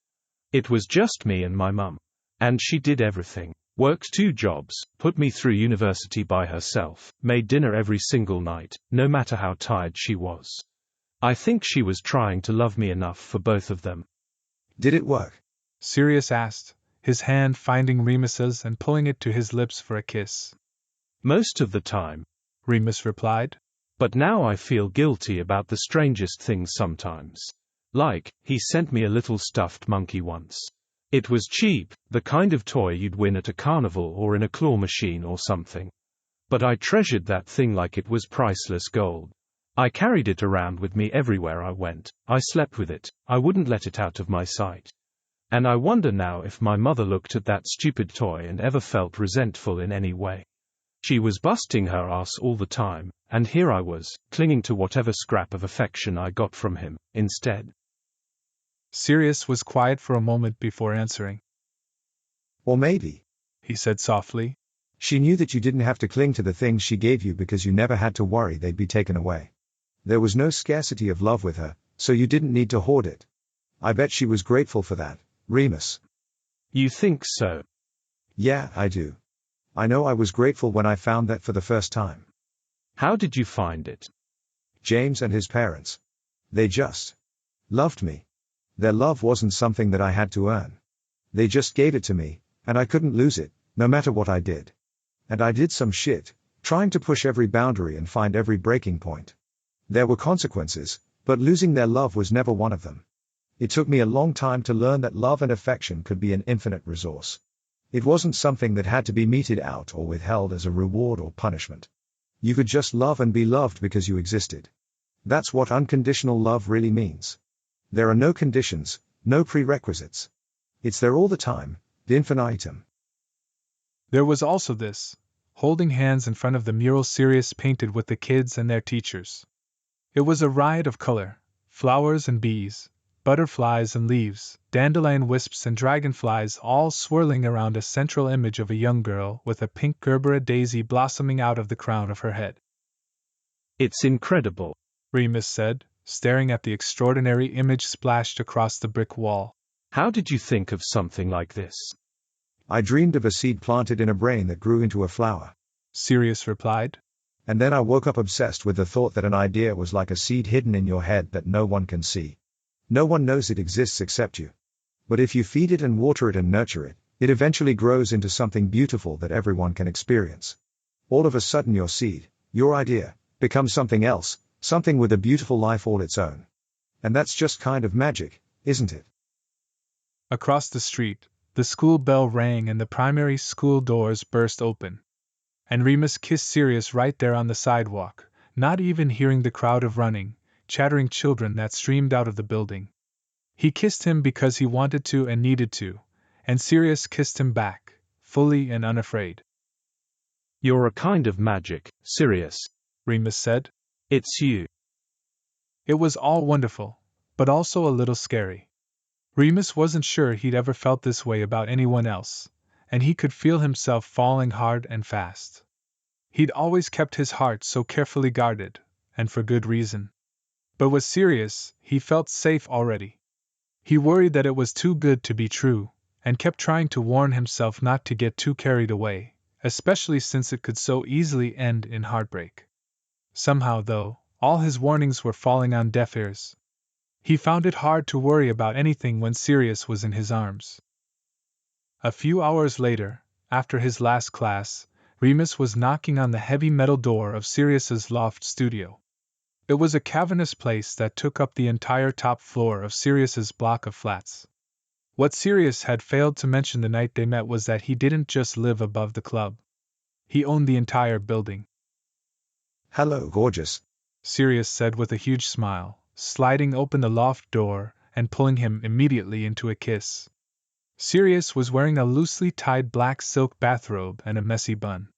It was just me and my mum. And she did everything. Worked 2 jobs, put me through university by herself, made dinner every single night, no matter how tired she was. I think she was trying to love me enough for both of them. Did it work? Sirius asked, his hand finding Remus's and pulling it to his lips for a kiss. Most of the time, Remus replied. But now I feel guilty about the strangest things sometimes. Like, he sent me a little stuffed monkey once. It was cheap, the kind of toy you'd win at a carnival or in a claw machine or something. But I treasured that thing like it was priceless gold. I carried it around with me everywhere I went. I slept with it. I wouldn't let it out of my sight. And I wonder now if my mother looked at that stupid toy and ever felt resentful in any way. She was busting her ass all the time, and here I was, clinging to whatever scrap of affection I got from him, instead. Sirius was quiet for a moment before answering. Or maybe, he said softly, she knew that you didn't have to cling to the things she gave you because you never had to worry they'd be taken away. There was no scarcity of love with her, so you didn't need to hoard it. I bet she was grateful for that, Remus. You think so? Yeah, I do. I know I was grateful when I found that for the first time. How did you find it? James and his parents. They just loved me. Their love wasn't something that I had to earn. They just gave it to me, and I couldn't lose it, no matter what I did. And I did some shit, trying to push every boundary and find every breaking point. There were consequences, but losing their love was never one of them. It took me a long time to learn that love and affection could be an infinite resource. It wasn't something that had to be meted out or withheld as a reward or punishment. You could just love and be loved because you existed. That's what unconditional love really means. There are no conditions, no prerequisites. It's there all the time, ad infinitum. There was also this, holding hands in front of the mural Sirius painted with the kids and their teachers. It was a riot of color, flowers and bees, butterflies and leaves, dandelion wisps and dragonflies all swirling around a central image of a young girl with a pink gerbera daisy blossoming out of the crown of her head. It's incredible, Remus said, staring at the extraordinary image splashed across the brick wall. How did you think of something like this? I dreamed of a seed planted in a brain that grew into a flower, Sirius replied. And then I woke up obsessed with the thought that an idea was like a seed hidden in your head that no one can see. No one knows it exists except you. But if you feed it and water it and nurture it, it eventually grows into something beautiful that everyone can experience. All of a sudden your seed, your idea, becomes something else, something with a beautiful life all its own. And that's just kind of magic, isn't it? Across the street, the school bell rang and the primary school doors burst open. And Remus kissed Sirius right there on the sidewalk, not even hearing the crowd of running, chattering children that streamed out of the building. He kissed him because he wanted to and needed to, and Sirius kissed him back, fully and unafraid. You're a kind of magic, Sirius, Remus said. It's you. It was all wonderful, but also a little scary. Remus wasn't sure he'd ever felt this way about anyone else, and he could feel himself falling hard and fast. He'd always kept his heart so carefully guarded, and for good reason. But with Sirius, he felt safe already. He worried that it was too good to be true, and kept trying to warn himself not to get too carried away, especially since it could so easily end in heartbreak. Somehow, though, all his warnings were falling on deaf ears. He found it hard to worry about anything when Sirius was in his arms. A few hours later, after his last class, Remus was knocking on the heavy metal door of Sirius's loft studio. It was a cavernous place that took up the entire top floor of Sirius's block of flats. What Sirius had failed to mention the night they met was that he didn't just live above the club. He owned the entire building. Hello, gorgeous, Sirius said with a huge smile, sliding open the loft door and pulling him immediately into a kiss. Sirius was wearing a loosely tied black silk bathrobe and a messy bun.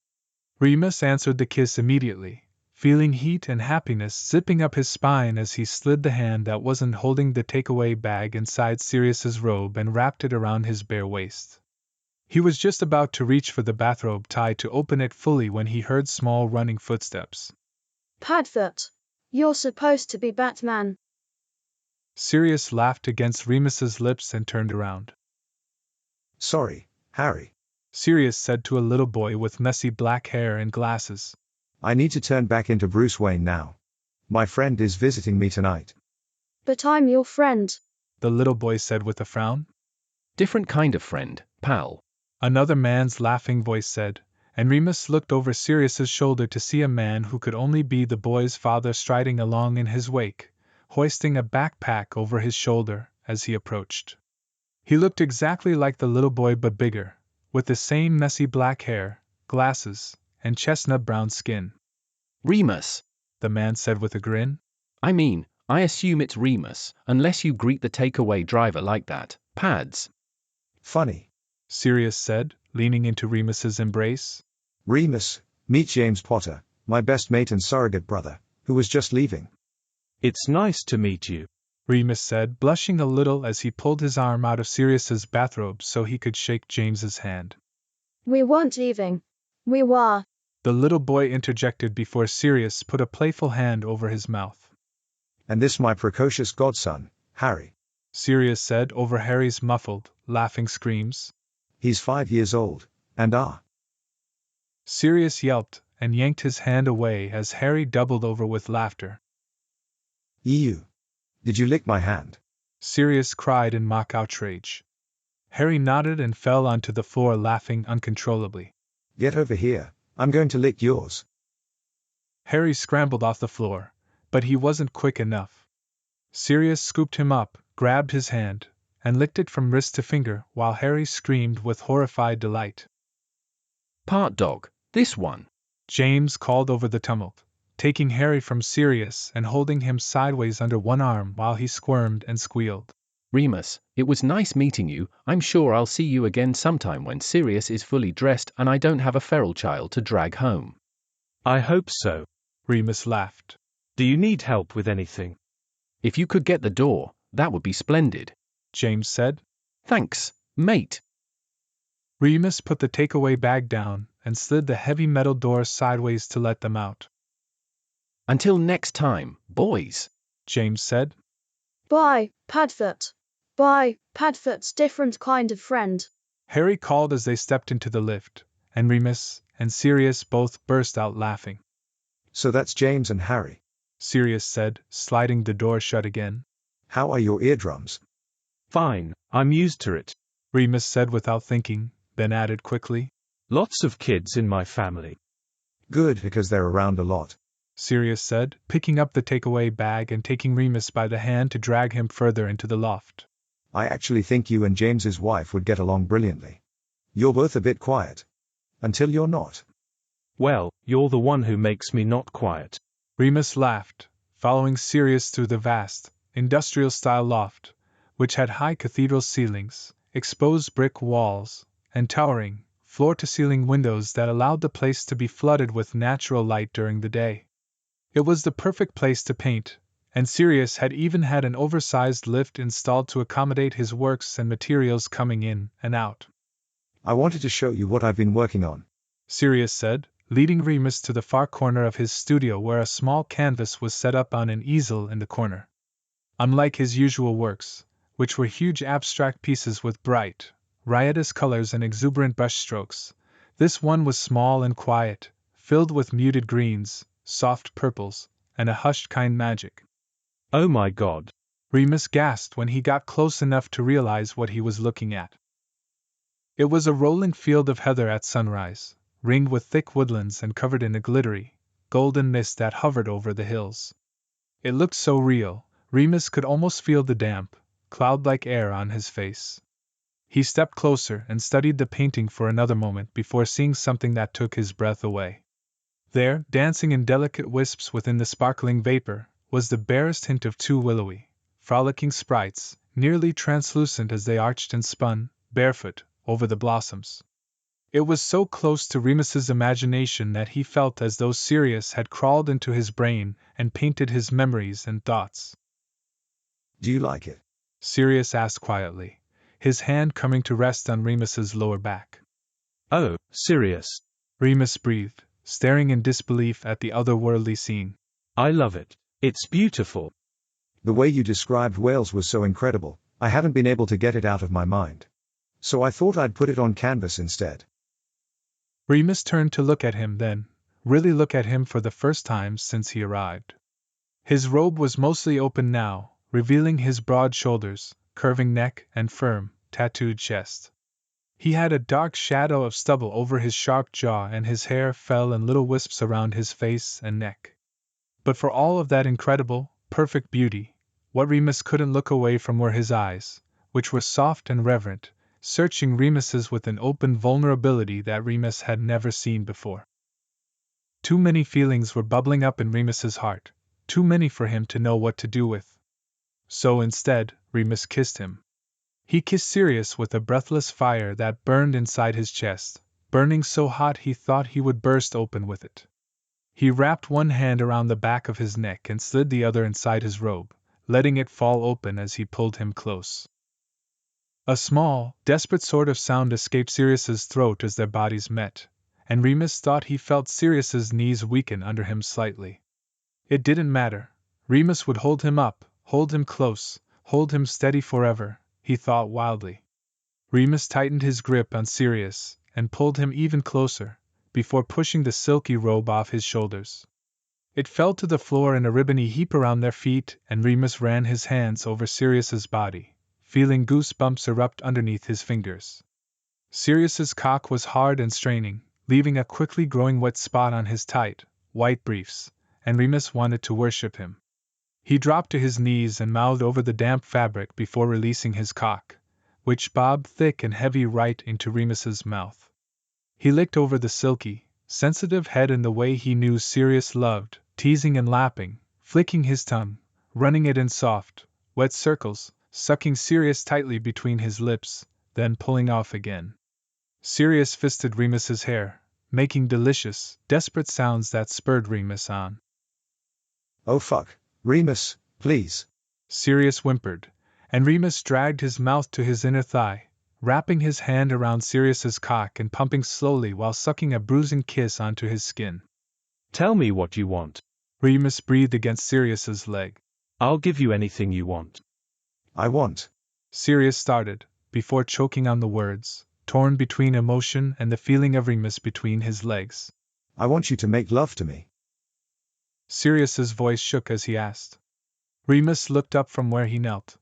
Remus answered the kiss immediately, feeling heat and happiness zipping up his spine as he slid the hand that wasn't holding the takeaway bag inside Sirius's robe and wrapped it around his bare waist. He was just about to reach for the bathrobe tie to open it fully when he heard small running footsteps. Padfoot, you're supposed to be Batman. Sirius laughed against Remus's lips and turned around. Sorry, Harry. Sirius said to a little boy with messy black hair and glasses. I need to turn back into Bruce Wayne now. My friend is visiting me tonight. But I'm your friend, The little boy said with a frown. Different kind of friend, pal. Another man's laughing voice said, and Remus looked over Sirius's shoulder to see a man who could only be the boy's father striding along in his wake, hoisting a backpack over his shoulder as he approached. He looked exactly like the little boy but bigger, with the same messy black hair, glasses, and chestnut brown skin. Remus. The man said with a grin. I assume it's Remus, unless you greet the takeaway driver like that, Pads. Funny. Sirius said, leaning into Remus's embrace. Remus, meet James Potter, my best mate and surrogate brother, who was just leaving. It's nice to meet you, Remus said, blushing a little as he pulled his arm out of Sirius's bathrobe so he could shake James's hand. We weren't leaving. We were. The little boy interjected before Sirius put a playful hand over his mouth. And this my precocious godson, Harry. Sirius said over Harry's muffled, laughing screams. He's 5 years old, and Sirius yelped and yanked his hand away as Harry doubled over with laughter. Ew. Did you lick my hand? Sirius cried in mock outrage. Harry nodded and fell onto the floor laughing uncontrollably. Get over here, I'm going to lick yours. Harry scrambled off the floor, but he wasn't quick enough. Sirius scooped him up, grabbed his hand, and licked it from wrist to finger while Harry screamed with horrified delight. Part dog, this one. James called over the tumult, taking Harry from Sirius and holding him sideways under one arm while he squirmed and squealed. Remus, it was nice meeting you. I'm sure I'll see you again sometime when Sirius is fully dressed and I don't have a feral child to drag home. I hope so. Remus laughed. Do you need help with anything? If you could get the door, that would be splendid. James said. Thanks, mate. Remus put the takeaway bag down and slid the heavy metal door sideways to let them out. Until next time, boys, James said. Bye, Padfoot. Bye, Padfoot's different kind of friend. Harry called as they stepped into the lift, and Remus and Sirius both burst out laughing. So that's James and Harry. Sirius said, sliding the door shut again. How are your eardrums? Fine, I'm used to it. Remus said without thinking, then added quickly. Lots of kids in my family. Good, because they're around a lot. Sirius said, picking up the takeaway bag and taking Remus by the hand to drag him further into the loft. I actually think you and James's wife would get along brilliantly. You're both a bit quiet. Until you're not. Well, you're the one who makes me not quiet. Remus laughed, following Sirius through the vast, industrial-style loft, which had high cathedral ceilings, exposed brick walls, and towering, floor-to-ceiling windows that allowed the place to be flooded with natural light during the day. It was the perfect place to paint, and Sirius had even had an oversized lift installed to accommodate his works and materials coming in and out. I wanted to show you what I've been working on, Sirius said, leading Remus to the far corner of his studio where a small canvas was set up on an easel in the corner. Unlike his usual works, which were huge abstract pieces with bright, riotous colors and exuberant brushstrokes, this one was small and quiet, filled with muted greens, soft purples, and a hushed kind magic. Oh my God! Remus gasped when he got close enough to realize what he was looking at. It was a rolling field of heather at sunrise, ringed with thick woodlands and covered in a glittery, golden mist that hovered over the hills. It looked so real, Remus could almost feel the damp, cloud-like air on his face. He stepped closer and studied the painting for another moment before seeing something that took his breath away. There, dancing in delicate wisps within the sparkling vapor, was the barest hint of two willowy, frolicking sprites, nearly translucent as they arched and spun, barefoot, over the blossoms. It was so close to Remus's imagination that he felt as though Sirius had crawled into his brain and painted his memories and thoughts. Do you like it? Sirius asked quietly, his hand coming to rest on Remus's lower back. Oh, Sirius. Remus breathed, staring in disbelief at the otherworldly scene. I love it. It's beautiful. The way you described Wales was so incredible, I haven't been able to get it out of my mind. So I thought I'd put it on canvas instead. Remus turned to look at him then, really look at him for the first time since he arrived. His robe was mostly open now, revealing his broad shoulders, curving neck and firm, tattooed chest. He had a dark shadow of stubble over his sharp jaw and his hair fell in little wisps around his face and neck. But for all of that incredible, perfect beauty, what Remus couldn't look away from were his eyes, which were soft and reverent, searching Remus's with an open vulnerability that Remus had never seen before. Too many feelings were bubbling up in Remus's heart, too many for him to know what to do with. So instead, Remus kissed him. He kissed Sirius with a breathless fire that burned inside his chest, burning so hot he thought he would burst open with it. He wrapped one hand around the back of his neck and slid the other inside his robe, letting it fall open as he pulled him close. A small, desperate sort of sound escaped Sirius's throat as their bodies met, and Remus thought he felt Sirius's knees weaken under him slightly. It didn't matter. Remus would hold him up, hold him close, hold him steady forever, he thought wildly. Remus tightened his grip on Sirius and pulled him even closer, before pushing the silky robe off his shoulders. It fell to the floor in a ribbony heap around their feet, and Remus ran his hands over Sirius's body, feeling goosebumps erupt underneath his fingers. Sirius's cock was hard and straining, leaving a quickly growing wet spot on his tight, white briefs, and Remus wanted to worship him. He dropped to his knees and mouthed over the damp fabric before releasing his cock, which bobbed thick and heavy right into Remus's mouth. He licked over the silky, sensitive head in the way he knew Sirius loved, teasing and lapping, flicking his tongue, running it in soft, wet circles, sucking Sirius tightly between his lips, then pulling off again. Sirius fisted Remus's hair, making delicious, desperate sounds that spurred Remus on. Oh fuck, Remus, please. Sirius whimpered, and Remus dragged his mouth to his inner thigh, wrapping his hand around Sirius's cock and pumping slowly while sucking a bruising kiss onto his skin. Tell me what you want. Remus breathed against Sirius's leg. I'll give you anything you want. I want. Sirius started, before choking on the words, torn between emotion and the feeling of Remus between his legs. I want you to make love to me. Sirius's voice shook as he asked. Remus looked up from where he knelt.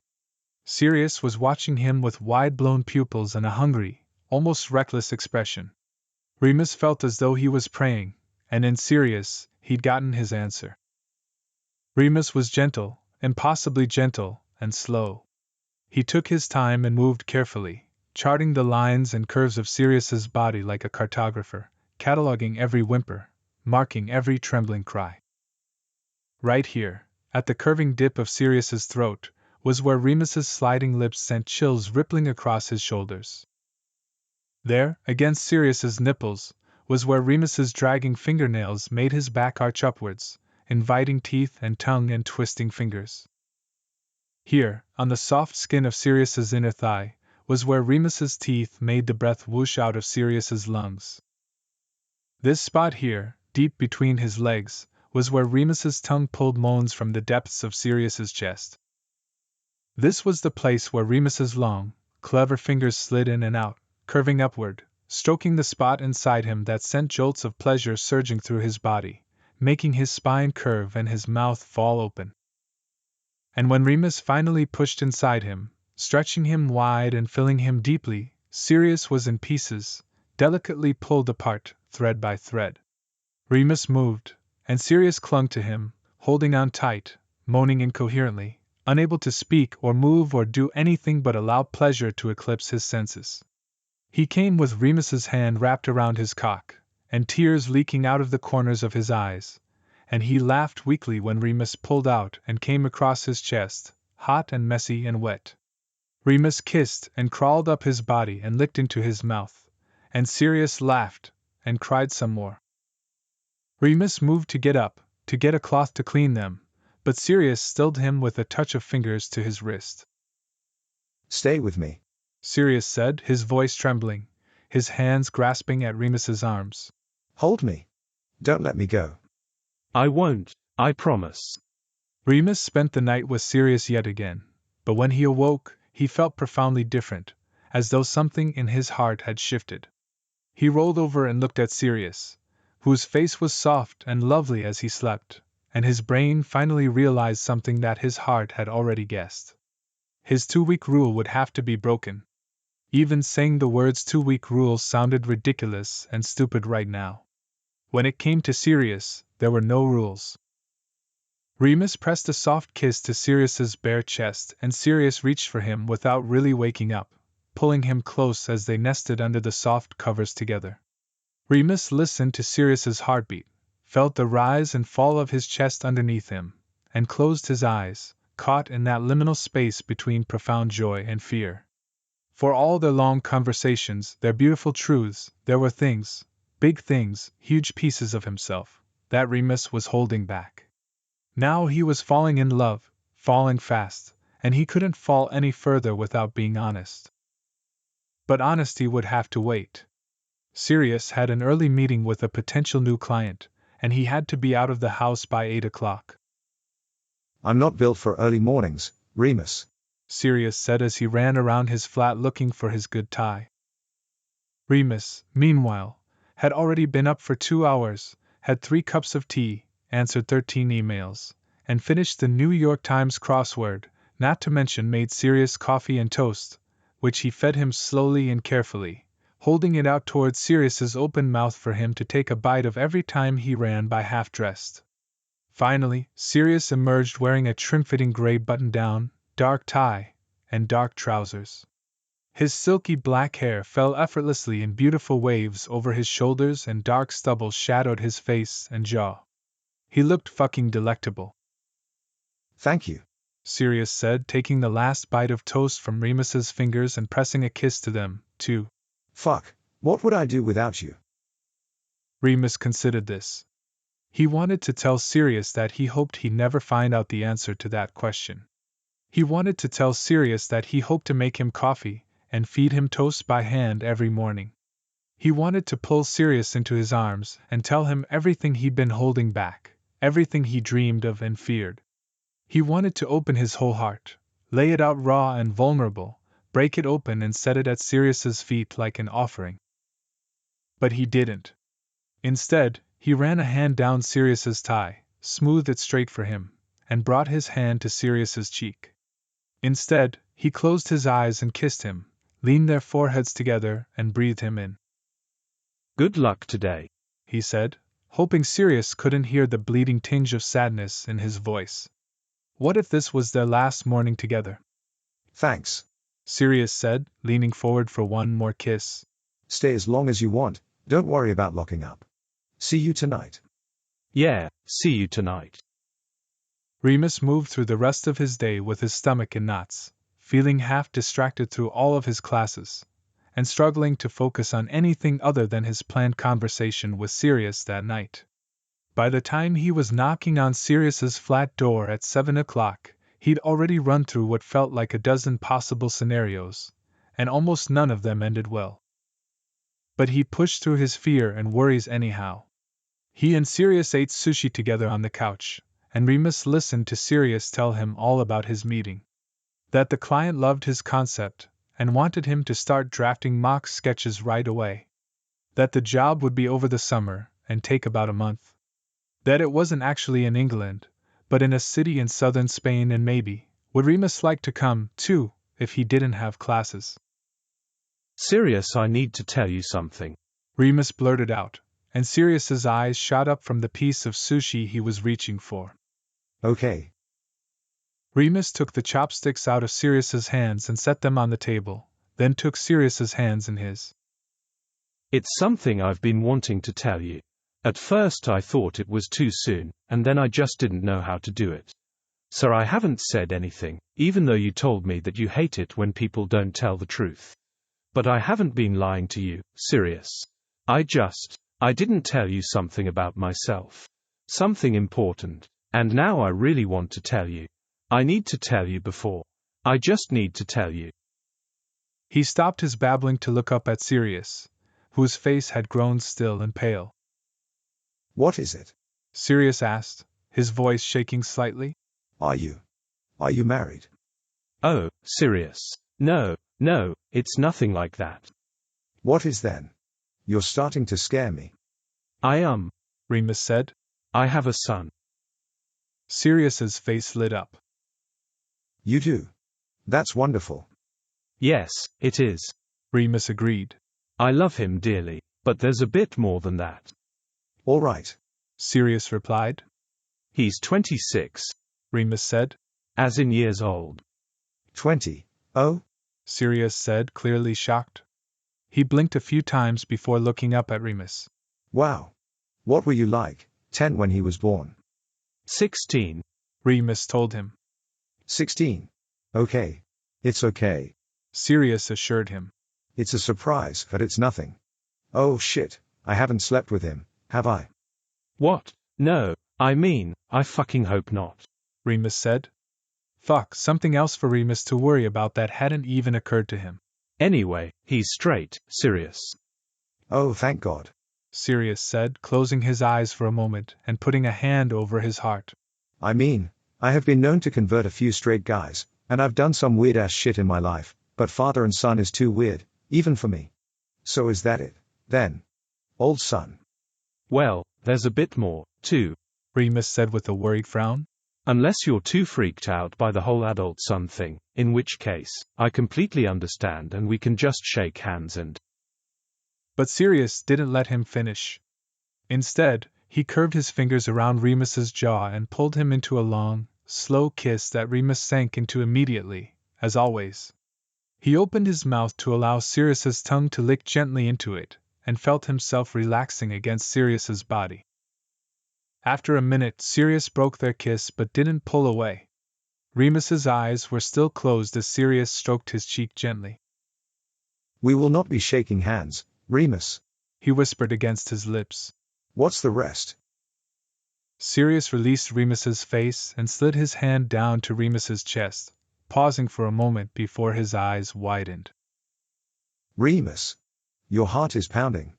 Sirius was watching him with wide-blown pupils and a hungry, almost reckless expression. Remus felt as though he was praying, and in Sirius, he'd gotten his answer. Remus was gentle, impossibly gentle, and slow. He took his time and moved carefully, charting the lines and curves of Sirius's body like a cartographer, cataloging every whimper, marking every trembling cry. Right here, at the curving dip of Sirius's throat, was where Remus's sliding lips sent chills rippling across his shoulders. There, against Sirius's nipples, was where Remus's dragging fingernails made his back arch upwards, inviting teeth and tongue and twisting fingers. Here, on the soft skin of Sirius's inner thigh, was where Remus's teeth made the breath whoosh out of Sirius's lungs. This spot here, deep between his legs, was where Remus's tongue pulled moans from the depths of Sirius's chest. This was the place where Remus's long, clever fingers slid in and out, curving upward, stroking the spot inside him that sent jolts of pleasure surging through his body, making his spine curve and his mouth fall open. And when Remus finally pushed inside him, stretching him wide and filling him deeply, Sirius was in pieces, delicately pulled apart, thread by thread. Remus moved, and Sirius clung to him, holding on tight, moaning incoherently, unable to speak or move or do anything but allow pleasure to eclipse his senses. He came with Remus's hand wrapped around his cock, and tears leaking out of the corners of his eyes, and he laughed weakly when Remus pulled out and came across his chest, hot and messy and wet. Remus kissed and crawled up his body and licked into his mouth, and Sirius laughed and cried some more. Remus moved to get up, to get a cloth to clean them, but Sirius stilled him with a touch of fingers to his wrist. Stay with me, Sirius said, his voice trembling, his hands grasping at Remus's arms. Hold me. Don't let me go. I won't, I promise. Remus spent the night with Sirius yet again, but when he awoke, he felt profoundly different, as though something in his heart had shifted. He rolled over and looked at Sirius, whose face was soft and lovely as he slept, and his brain finally realized something that his heart had already guessed. His 2-week rule would have to be broken. Even saying the words 2-week rule sounded ridiculous and stupid right now. When it came to Sirius, there were no rules. Remus pressed a soft kiss to Sirius's bare chest, and Sirius reached for him without really waking up, pulling him close as they nested under the soft covers together. Remus listened to Sirius's heartbeat, felt the rise and fall of his chest underneath him, and closed his eyes, caught in that liminal space between profound joy and fear. For all their long conversations, their beautiful truths, there were things, big things, huge pieces of himself, that Remus was holding back. Now he was falling in love, falling fast, and he couldn't fall any further without being honest. But honesty would have to wait. Sirius had an early meeting with a potential new client, and he had to be out of the house by 8 o'clock. I'm not built for early mornings, Remus, Sirius said as he ran around his flat looking for his good tie. Remus, meanwhile, had already been up for 2 hours, had 3 cups of tea, answered 13 emails, and finished the New York Times crossword, not to mention made Sirius coffee and toast, which he fed him slowly and carefully, holding it out towards Sirius's open mouth for him to take a bite of every time he ran by half-dressed. Finally, Sirius emerged wearing a trim-fitting gray button-down, dark tie, and dark trousers. His silky black hair fell effortlessly in beautiful waves over his shoulders and dark stubble shadowed his face and jaw. He looked fucking delectable. Thank you, Sirius said, taking the last bite of toast from Remus's fingers and pressing a kiss to them, too. Fuck, what would I do without you? Remus considered this. He wanted to tell Sirius that he hoped he'd never find out the answer to that question. He wanted to tell Sirius that he hoped to make him coffee and feed him toast by hand every morning. He wanted to pull Sirius into his arms and tell him everything he'd been holding back, everything he dreamed of and feared. He wanted to open his whole heart, lay it out raw and vulnerable, break it open and set it at Sirius's feet like an offering. But he didn't. Instead, he ran a hand down Sirius's tie, smoothed it straight for him, and brought his hand to Sirius's cheek. Instead, he closed his eyes and kissed him, leaned their foreheads together and breathed him in. Good luck today, he said, hoping Sirius couldn't hear the bleeding tinge of sadness in his voice. What if this was their last morning together? Thanks, Sirius said, leaning forward for one more kiss. Stay as long as you want, don't worry about locking up. See you tonight. Yeah, see you tonight. Remus moved through the rest of his day with his stomach in knots, feeling half distracted through all of his classes, and struggling to focus on anything other than his planned conversation with Sirius that night. By the time he was knocking on Sirius's flat door at 7 o'clock, he'd already run through what felt like a dozen possible scenarios, and almost none of them ended well. But he pushed through his fear and worries anyhow. He and Sirius ate sushi together on the couch, and Remus listened to Sirius tell him all about his meeting. That the client loved his concept, and wanted him to start drafting mock sketches right away. That the job would be over the summer, and take about a month. That it wasn't actually in England, but in a city in southern Spain, and maybe, would Remus like to come, too, if he didn't have classes. Sirius, I need to tell you something, Remus blurted out, and Sirius's eyes shot up from the piece of sushi he was reaching for. Okay. Remus took the chopsticks out of Sirius's hands and set them on the table, then took Sirius's hands in his. It's something I've been wanting to tell you. At first I thought it was too soon, and then I just didn't know how to do it. So I haven't said anything, even though you told me that you hate it when people don't tell the truth. But I haven't been lying to you, Sirius. I didn't tell you something about myself. Something important. And now I really want to tell you. I need to tell you before. I just need to tell you. He stopped his babbling to look up at Sirius, whose face had grown still and pale. What is it? Sirius asked, his voice shaking slightly. Are you married? Oh, Sirius. No, it's nothing like that. What is then? You're starting to scare me. Remus said. I have a son. Sirius's face lit up. You do? That's wonderful. Yes, it is. Remus agreed. I love him dearly, but there's a bit more than that. All right, Sirius replied. He's 26, Remus said. as in years old. 20. Oh? Sirius said, clearly shocked. He blinked a few times before looking up at Remus. Wow. What were you like, 10 when he was born? 16. Remus told him. 16. Okay. It's okay. Sirius assured him. It's a surprise, but it's nothing. Oh shit, I haven't slept with him, have I? What? No, I mean, I fucking hope not. Remus said. Fuck, something else for Remus to worry about that hadn't even occurred to him. Anyway, he's straight, Sirius. Oh, thank God. Sirius said, closing his eyes for a moment and putting a hand over his heart. I mean, I have been known to convert a few straight guys, and I've done some weird ass shit in my life, but father and son is too weird, even for me. So is that it, then? Old son. Well, there's a bit more, too. Remus said with a worried frown. Unless you're too freaked out by the whole adult son thing, in which case, I completely understand and we can just shake hands and... But Sirius didn't let him finish. Instead, he curved his fingers around Remus's jaw and pulled him into a long, slow kiss that Remus sank into immediately, as always. He opened his mouth to allow Sirius's tongue to lick gently into it, and felt himself relaxing against Sirius's body. After a minute, Sirius broke their kiss but didn't pull away. Remus's eyes were still closed as Sirius stroked his cheek gently. We will not be shaking hands, Remus. He whispered against his lips. What's the rest? Sirius released Remus's face and slid his hand down to Remus's chest, pausing for a moment before his eyes widened. Remus. Your heart is pounding.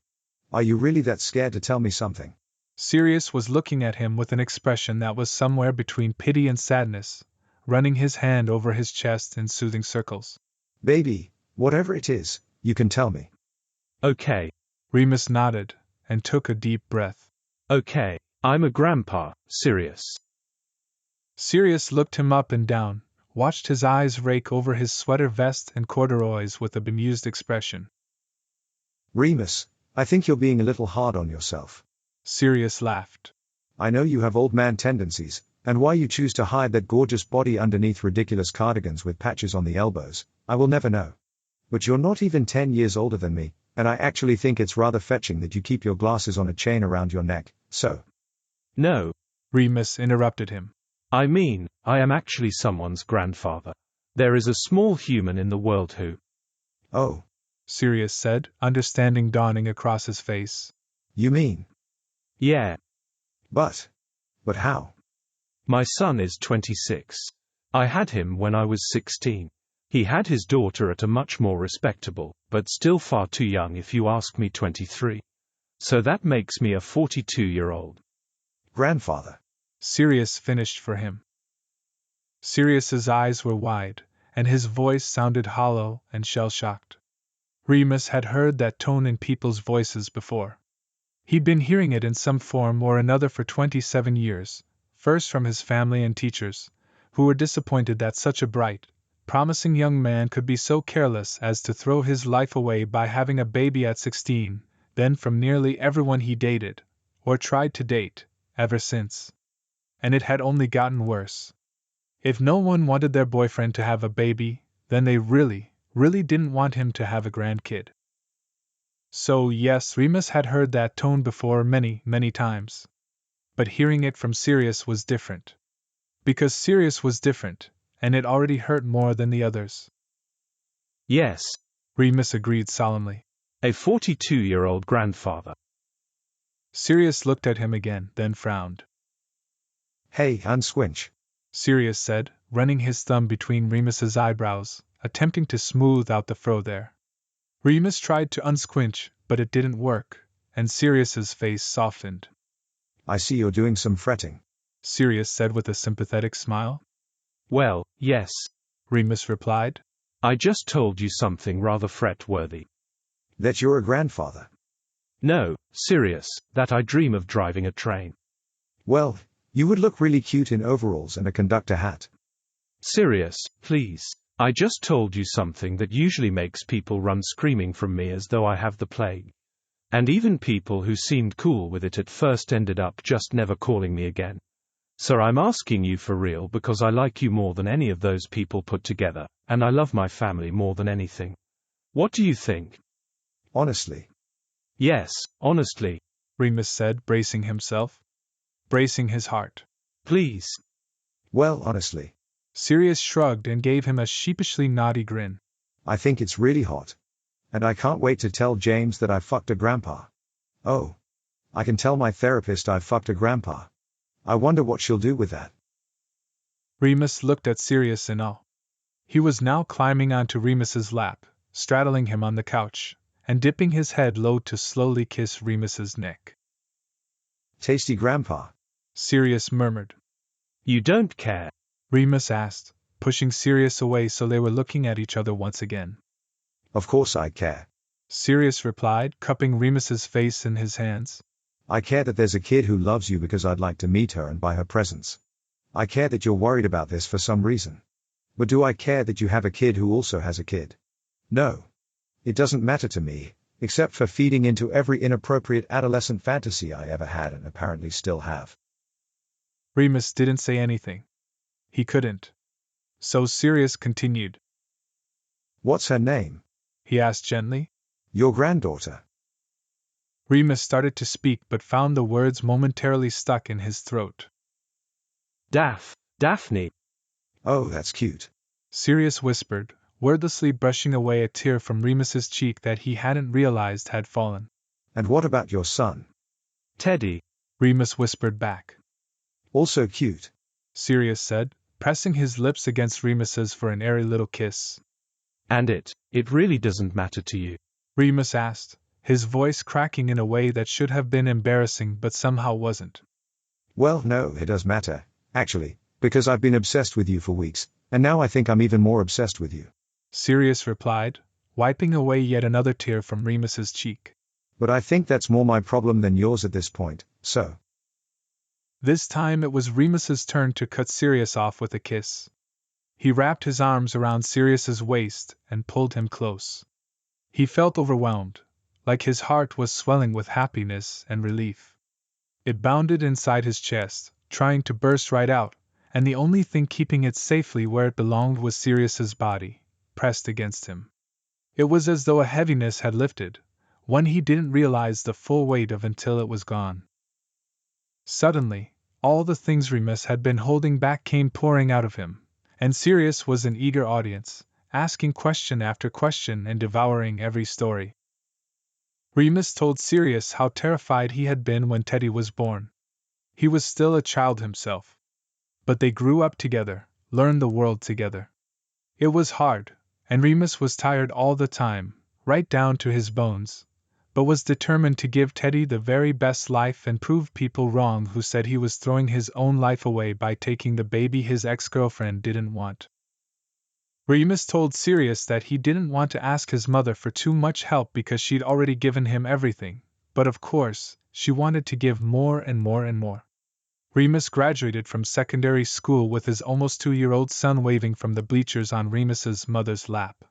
Are you really that scared to tell me something? Sirius was looking at him with an expression that was somewhere between pity and sadness, running his hand over his chest in soothing circles. Baby, whatever it is, you can tell me. Okay. Remus nodded, and took a deep breath. Okay, I'm a grandpa, Sirius. Sirius looked him up and down, watched his eyes rake over his sweater vest and corduroys with a bemused expression. Remus, I think you're being a little hard on yourself. Sirius laughed. I know you have old man tendencies, and why you choose to hide that gorgeous body underneath ridiculous cardigans with patches on the elbows, I will never know. But you're not even 10 years older than me, and I actually think it's rather fetching that you keep your glasses on a chain around your neck, so. No. Remus interrupted him. I mean, I am actually someone's grandfather. There is a small human in the world who... Oh. Sirius said, understanding dawning across his face. You mean? Yeah. But how? My son is 26. I had him when I was 16. He had his daughter at a much more respectable, but still far too young if you ask me 23. So that makes me a 42-year-old. Grandfather. Sirius finished for him. Sirius's eyes were wide, and his voice sounded hollow and shell-shocked. Remus had heard that tone in people's voices before. He'd been hearing it in some form or another for 27 years, first from his family and teachers, who were disappointed that such a bright, promising young man could be so careless as to throw his life away by having a baby at 16, then from nearly everyone he dated, or tried to date, ever since. And it had only gotten worse. If no one wanted their boyfriend to have a baby, then they really didn't want him to have a grandkid. So yes, Remus had heard that tone before many times. But hearing it from Sirius was different. Because Sirius was different, and it already hurt more than the others. Yes. Remus agreed solemnly. A 42-year-old grandfather. Sirius looked at him again, then frowned. Hey, unsquinch. Sirius said, running his thumb between Remus's eyebrows, attempting to smooth out the fro there. Remus tried to unsquinch, but it didn't work, and Sirius's face softened. I see you're doing some fretting. Sirius said with a sympathetic smile. Well, yes. Remus replied. I just told you something rather fret-worthy. That you're a grandfather. No, Sirius, that I dream of driving a train. Well, you would look really cute in overalls and a conductor hat. Sirius, please. I just told you something that usually makes people run screaming from me as though I have the plague. And even people who seemed cool with it at first ended up just never calling me again. Sir, I'm asking you for real because I like you more than any of those people put together, and I love my family more than anything. What do you think? Honestly. Yes, honestly. Remus said, bracing himself. Bracing his heart. Please. Well, honestly. Sirius shrugged and gave him a sheepishly naughty grin. I think it's really hot. And I can't wait to tell James that I fucked a grandpa. Oh. I can tell my therapist I fucked a grandpa. I wonder what she'll do with that. Remus looked at Sirius in awe. He was now climbing onto Remus's lap, straddling him on the couch, and dipping his head low to slowly kiss Remus's neck. Tasty grandpa. Sirius murmured. You don't care? Remus asked, pushing Sirius away so they were looking at each other once again. Of course I care. Sirius replied, cupping Remus's face in his hands. I care that there's a kid who loves you because I'd like to meet her and buy her presents. I care that you're worried about this for some reason. But do I care that you have a kid who also has a kid? No. It doesn't matter to me, except for feeding into every inappropriate adolescent fantasy I ever had and apparently still have. Remus didn't say anything. He couldn't. So Sirius continued. What's her name? He asked gently. Your granddaughter. Remus started to speak but found the words momentarily stuck in his throat. Daphne. Oh, that's cute. Sirius whispered, wordlessly brushing away a tear from Remus's cheek that he hadn't realized had fallen. And what about your son? Teddy. Remus whispered back. Also cute. Sirius said, pressing his lips against Remus's for an airy little kiss. And it really doesn't matter to you? Remus asked, his voice cracking in a way that should have been embarrassing but somehow wasn't. Well, no, it does matter, actually, because I've been obsessed with you for weeks, and now I think I'm even more obsessed with you. Sirius replied, wiping away yet another tear from Remus's cheek. But I think that's more my problem than yours at this point, so. This time it was Remus's turn to cut Sirius off with a kiss. He wrapped his arms around Sirius's waist and pulled him close. He felt overwhelmed, like his heart was swelling with happiness and relief. It bounded inside his chest, trying to burst right out, and the only thing keeping it safely where it belonged was Sirius's body, pressed against him. It was as though a heaviness had lifted, one he didn't realize the full weight of until it was gone. Suddenly, all the things Remus had been holding back came pouring out of him, and Sirius was an eager audience, asking question after question and devouring every story. Remus told Sirius how terrified he had been when Teddy was born. He was still a child himself. But they grew up together, learned the world together. It was hard, and Remus was tired all the time, right down to his bones, but was determined to give Teddy the very best life and prove people wrong who said he was throwing his own life away by taking the baby his ex-girlfriend didn't want. Remus told Sirius that he didn't want to ask his mother for too much help because she'd already given him everything, but of course, she wanted to give more and more and more. Remus graduated from secondary school with his almost 2-year-old son waving from the bleachers on Remus's mother's lap.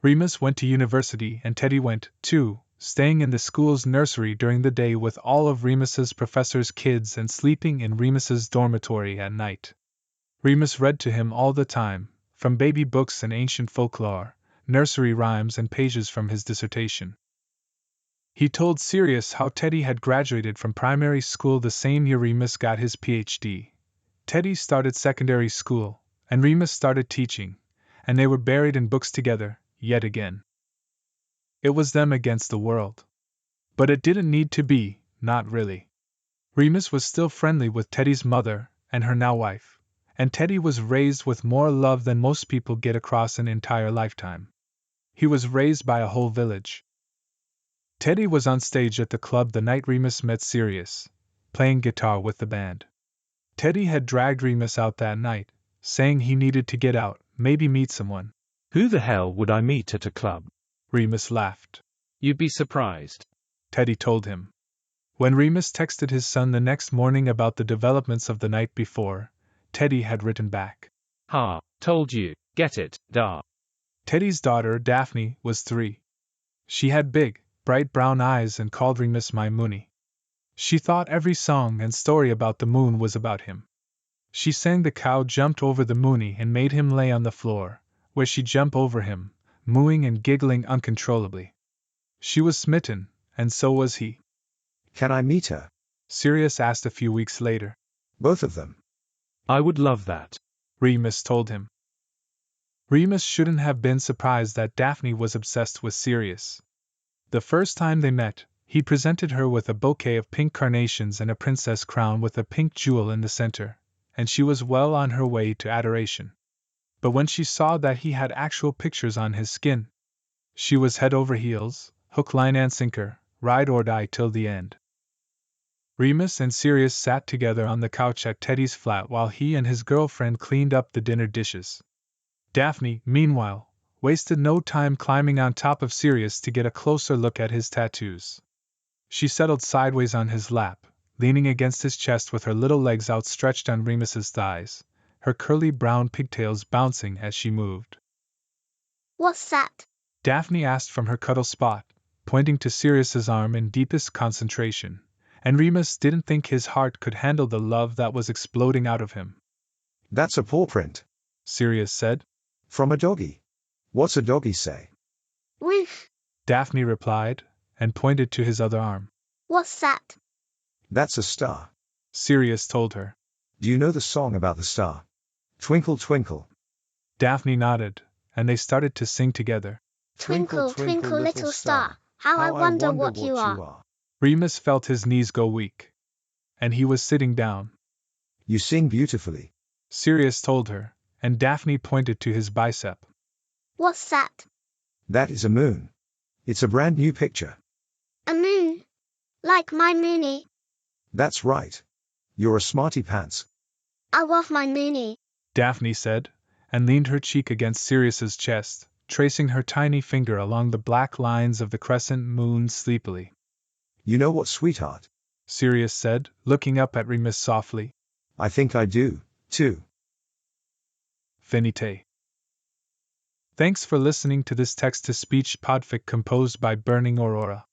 Remus went to university and Teddy went, too, staying in the school's nursery during the day with all of Remus's professors' kids and sleeping in Remus's dormitory at night. Remus read to him all the time, from baby books and ancient folklore, nursery rhymes and pages from his dissertation. He told Sirius how Teddy had graduated from primary school the same year Remus got his PhD. Teddy started secondary school, and Remus started teaching, and they were buried in books together, yet again. It was them against the world. But it didn't need to be, not really. Remus was still friendly with Teddy's mother, and her now wife, and Teddy was raised with more love than most people get across an entire lifetime. He was raised by a whole village. Teddy was on stage at the club the night Remus met Sirius, playing guitar with the band. Teddy had dragged Remus out that night, saying he needed to get out, maybe meet someone. Who the hell would I meet at a club? Remus laughed. You'd be surprised. Teddy told him. When Remus texted his son the next morning about the developments of the night before, Teddy had written back. Ha, told you, get it, da. Teddy's daughter, Daphne, was 3. She had big, bright brown eyes and called Remus my Moony. She thought every song and story about the moon was about him. She sang the cow jumped over the Moony and made him lay on the floor, where she jumped over him, mooing and giggling uncontrollably. She was smitten, and so was he. Can I meet her? Sirius asked a few weeks later. Both of them. I would love that, Remus told him. Remus shouldn't have been surprised that Daphne was obsessed with Sirius. The first time they met, he presented her with a bouquet of pink carnations and a princess crown with a pink jewel in the center, and she was well on her way to adoration. But when she saw that he had actual pictures on his skin, she was head over heels, hook, line, and sinker, ride or die till the end. Remus and Sirius sat together on the couch at Teddy's flat while he and his girlfriend cleaned up the dinner dishes. Daphne, meanwhile, wasted no time climbing on top of Sirius to get a closer look at his tattoos. She settled sideways on his lap, leaning against his chest with her little legs outstretched on Remus's thighs, her curly brown pigtails bouncing as she moved. What's that? Daphne asked from her cuddle spot, pointing to Sirius's arm in deepest concentration, and Remus didn't think his heart could handle the love that was exploding out of him. That's a paw print, Sirius said. From a doggy. What's a doggy say? Woof. Daphne replied, and pointed to his other arm. What's that? That's a star, Sirius told her. Do you know the song about the star? Twinkle, twinkle. Daphne nodded, and they started to sing together. Twinkle, twinkle, little star, how I wonder what you are. Remus felt his knees go weak. And he was sitting down. You sing beautifully, Sirius told her, and Daphne pointed to his bicep. What's that? That is a moon. It's a brand new picture. A moon? Like my Moony. That's right. You're a smarty pants. I love my Moony, Daphne said, and leaned her cheek against Sirius's chest, tracing her tiny finger along the black lines of the crescent moon sleepily. You know what, sweetheart? Sirius said, looking up at Remus softly. I think I do, too. Finite. Thanks for listening to this text-to-speech podfic composed by Burning Aurora.